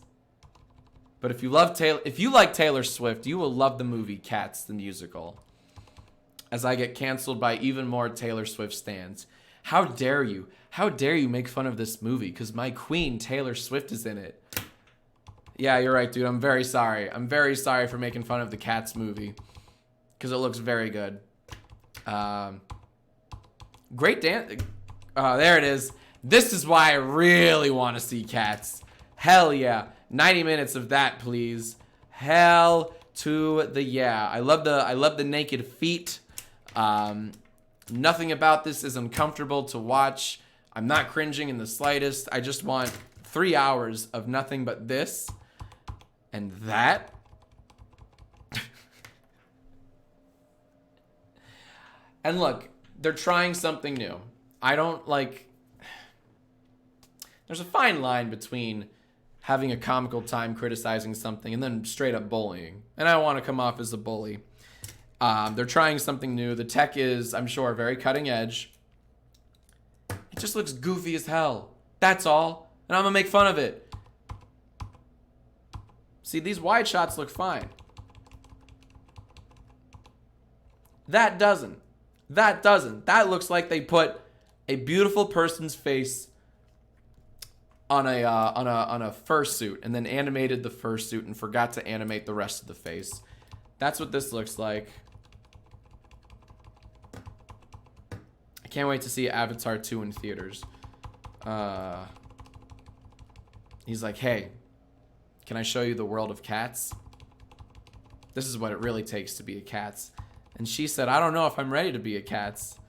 But if you like Taylor Swift, you will love the movie Cats the musical. As I get canceled by even more Taylor Swift stans. How dare you? How dare you make fun of this movie? Because my queen, Taylor Swift, is in it. Yeah, you're right, dude. I'm very sorry. I'm very sorry for making fun of the Cats movie. Because it looks very good. Great dance. There it is. This is why I really want to see Cats. Hell yeah. 90 minutes of that, please. Hell to the yeah. I love the naked feet. Nothing about this is uncomfortable to watch. I'm not cringing in the slightest. I just want 3 hours of nothing but this and that. And look, they're trying something new. There's a fine line between having a comical time criticizing something and then straight up bullying. And I want to come off as a bully. They're trying something new. The tech is, I'm sure, very cutting edge. It just looks goofy as hell. That's all. And I'm going to make fun of it. See, these wide shots look fine. That doesn't. That looks like they put a beautiful person's face on a fursuit and then animated the fursuit and forgot to animate the rest of the face. That's what this looks like. I can't wait to see Avatar 2 in theaters. He's like, hey, can I show you the world of cats? This is what it really takes to be a Cats. And she said, I don't know if I'm ready to be a Cats.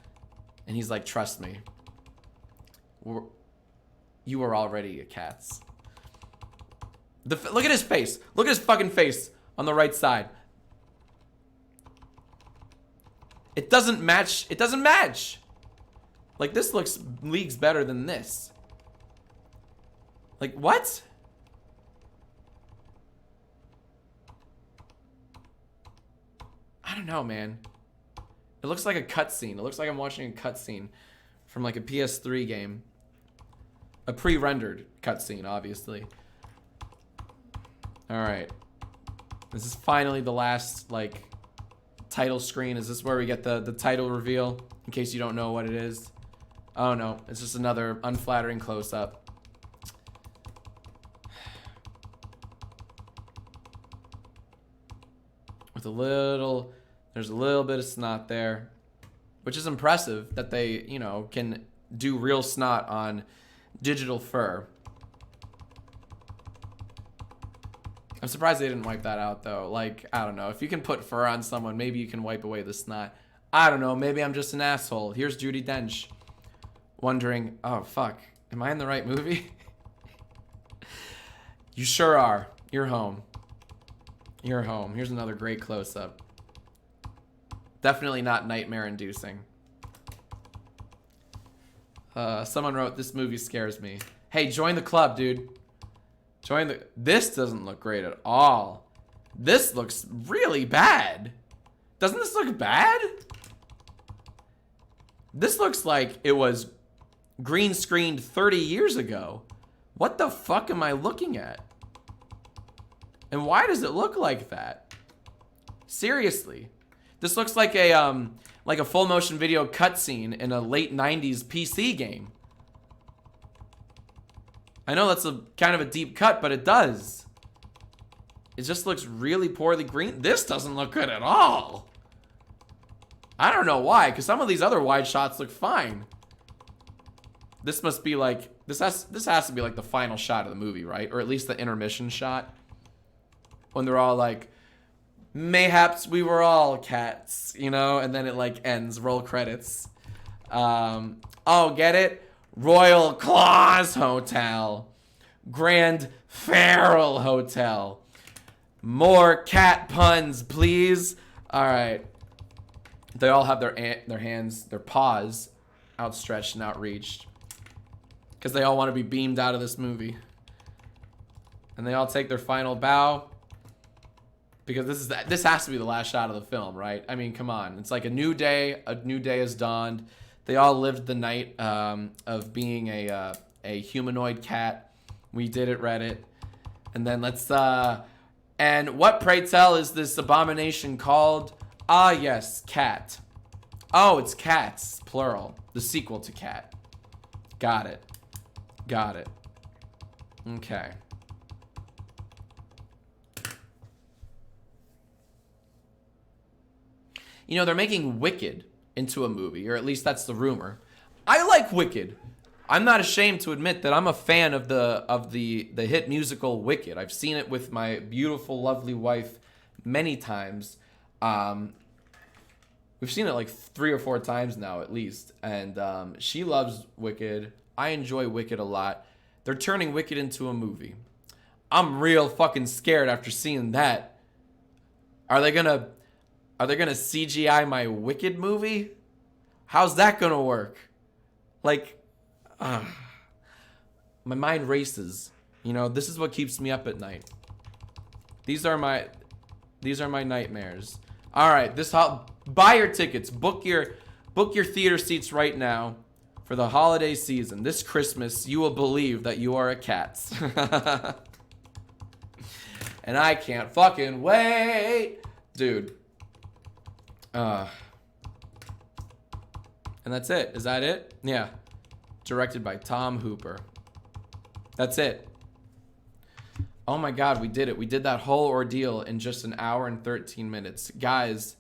And he's like, trust me. You are already a Cats. Look at his face. Look at his fucking face on the right side. It doesn't match. It doesn't match. Like, this looks leagues better than this. Like, what? I don't know, man. It looks like a cutscene. It looks like I'm watching a cutscene from like a PS3 game. A pre-rendered cutscene, obviously. Alright. This is finally the last, like, title screen. Is this where we get the title reveal? In case you don't know what it is. Oh no, it's just another unflattering close-up. with there's a little bit of snot there, which is impressive that they, you know, can do real snot on digital fur. I'm surprised they didn't wipe that out, though. Like, I don't know. If you can put fur on someone, maybe you can wipe away the snot. I don't know. Maybe I'm just an asshole. Here's Judi Dench wondering, oh, fuck. Am I in the right movie? You sure are. You're home. You're home. Here's another great close-up. Definitely not nightmare-inducing. Someone wrote, this movie scares me. Hey, join the club, dude. This doesn't look great at all. This looks really bad. Doesn't this look bad? This looks like it was green screened 30 years ago. What the fuck am I looking at? And why does it look like that? Seriously. This looks like a full motion video cutscene in a late 90s PC game. I know that's kind of a deep cut, but it does. It just looks really poorly green. This doesn't look good at all. I don't know why, because some of these other wide shots look fine. This must be like, this has to be like the final shot of the movie, right? Or at least the intermission shot. When they're all like, mayhaps we were all cats, you know? And then it like ends, roll credits. Oh, get it? Royal Claws Hotel. Grand Feral Hotel. More cat puns, please. All right. They all have their hands, their paws outstretched and outreached. Because they all want to be beamed out of this movie. And they all take their final bow. Because this has to be the last shot of the film, right? I mean, come on. It's like a new day has dawned. They all lived the night of being a humanoid cat. We did it, Reddit. And then and what, pray tell, is this abomination called? Ah, yes, Cat. Oh, it's Cats, plural. The sequel to Cat. Got it. Got it. Okay. You know, they're making Wicked into a movie, or at least that's the rumor. I like Wicked. I'm not ashamed to admit that I'm a fan of the hit musical Wicked. I've seen it with my beautiful, lovely wife many times. We've seen it like 3 or 4 times now, at least. And she loves Wicked. I enjoy Wicked a lot. They're turning Wicked into a movie. I'm real fucking scared after seeing that. Are they gonna CGI my Wicked movie? How's that gonna work? Like, my mind races. You know, this is what keeps me up at night. These are my nightmares. All right, buy your tickets. Book your theater seats right now for the holiday season. This Christmas, you will believe that you are a cat. And I can't fucking wait, dude. And that's it. Is that it? Yeah. Directed by Tom Hooper. That's it. Oh my God, we did it. We did that whole ordeal in just an hour and 13 minutes. Guys,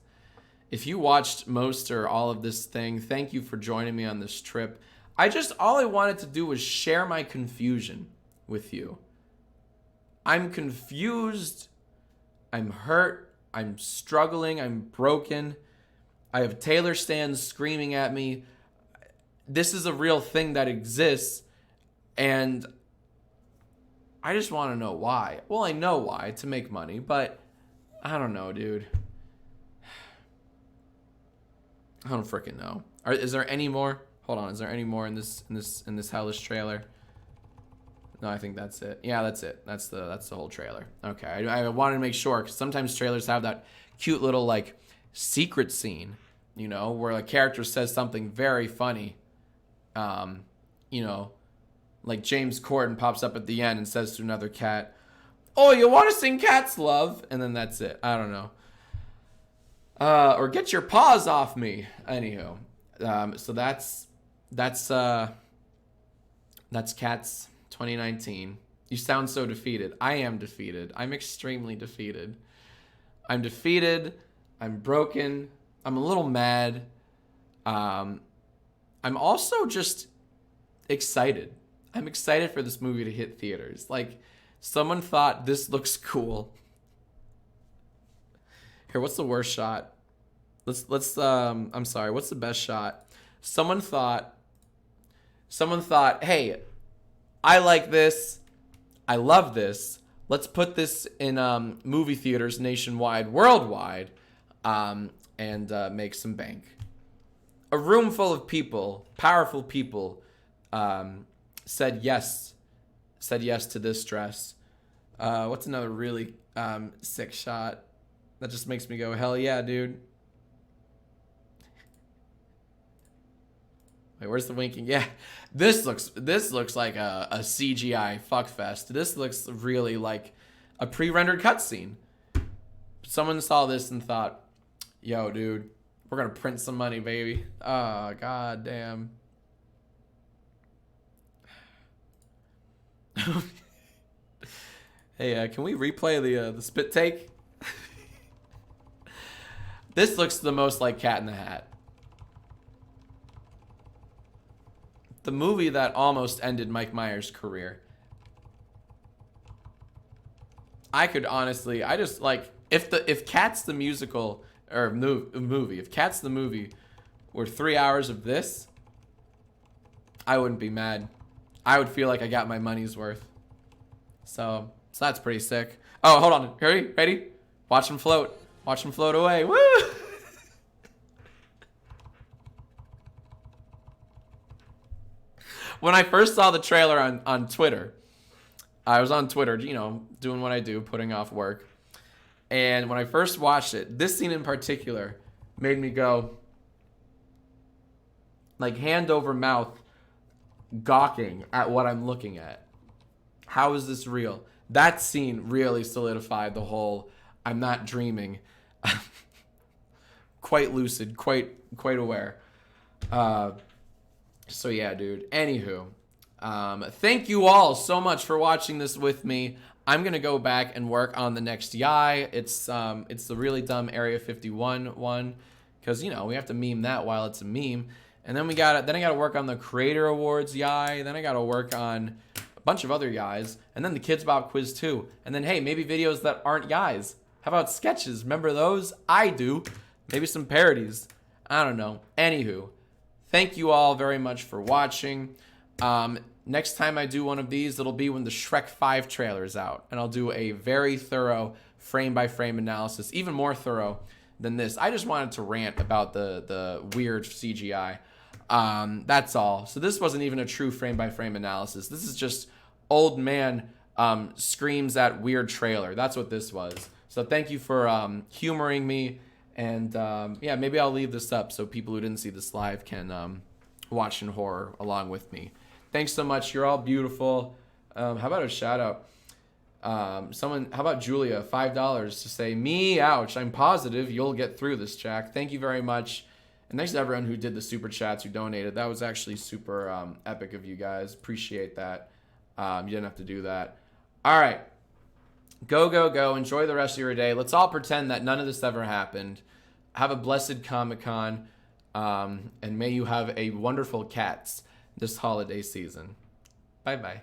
if you watched most or all of this thing, thank you for joining me on this trip. All I wanted to do was share my confusion with you. I'm confused. I'm hurt. I'm struggling. I'm broken. I have Taylor stands screaming at me. This is a real thing that exists, and I just want to know why. Well, I know why, to make money, but I don't know, dude. I don't freaking know. Is there any more? Hold on, is there any more in this hellish trailer? No, I think that's it. Yeah, that's it. That's the whole trailer. Okay, I wanted to make sure, because sometimes trailers have that cute little like secret scene, you know, where a character says something very funny. You know, like James Corden pops up at the end and says to another cat, "Oh, you want to sing Cat's Love?" And then that's it. I don't know. Or "Get your paws off me." Anywho, so that's Cats 2019. You sound so defeated. I am defeated. I'm extremely defeated. I'm defeated. I'm broken. I'm a little mad. I'm also just excited. I'm excited for this movie to hit theaters. Like, someone thought this looks cool. Here, what's the worst shot? I'm sorry, what's the best shot? Someone thought, hey, I like this. I love this. Let's put this in movie theaters nationwide, worldwide, and make some bank. A room full of people, powerful people, said yes to this dress. What's another really sick shot that just makes me go, hell yeah, dude? Wait, where's the winking? Yeah, this looks like a CGI fuckfest. This looks really like a pre-rendered cutscene. Someone saw this and thought, yo, dude, we're gonna print some money, baby. Oh, god damn. Hey, can we replay the spit take? This looks the most like Cat in the Hat. The movie that almost ended Mike Myers' career. I could honestly, I just like, if Cats the musical, or movie, if Cats the movie were 3 hours of this, I wouldn't be mad. I would feel like I got my money's worth. So that's pretty sick. Oh, hold on. Ready? Watch him float. Watch him float away. Woo! When I first saw the trailer on Twitter, I was on Twitter, you know, doing what I do, putting off work. And when I first watched it, this scene in particular made me go, like, hand over mouth, gawking at what I'm looking at. How is this real? That scene really solidified the whole I'm not dreaming. Quite lucid, quite aware. So yeah, dude. Anywho, thank you all so much for watching this with me. I'm gonna go back and work on the next Yai. It's the really dumb Area 51 one, because you know we have to meme that while it's a meme. And then I gotta work on the Creator Awards Yai. Then I gotta work on a bunch of other Yais, and then the Kids Bop Quiz too. And then hey, maybe videos that aren't Yais. How about sketches? Remember those? I do. Maybe some parodies. I don't know. Anywho, thank you all very much for watching. Next time I do one of these, it'll be when the Shrek 5 trailer is out. And I'll do a very thorough frame-by-frame analysis, even more thorough than this. I just wanted to rant about the weird CGI. That's all. So this wasn't even a true frame-by-frame analysis. This is just old man screams at weird trailer. That's what this was. So thank you for humoring me. And yeah, maybe I'll leave this up so people who didn't see this live can watch in horror along with me. Thanks so much. You're all beautiful. How about a shout out? How about Julia, $5 to say, me, ouch. I'm positive you'll get through this, Jack. Thank you very much. And thanks to everyone who did the super chats, who donated. That was actually super epic of you guys. Appreciate that. You didn't have to do that. All right. Go, go, go. Enjoy the rest of your day. Let's all pretend that none of this ever happened. Have a blessed Comic-Con. And may you have a wonderful Cats this holiday season. Bye-bye.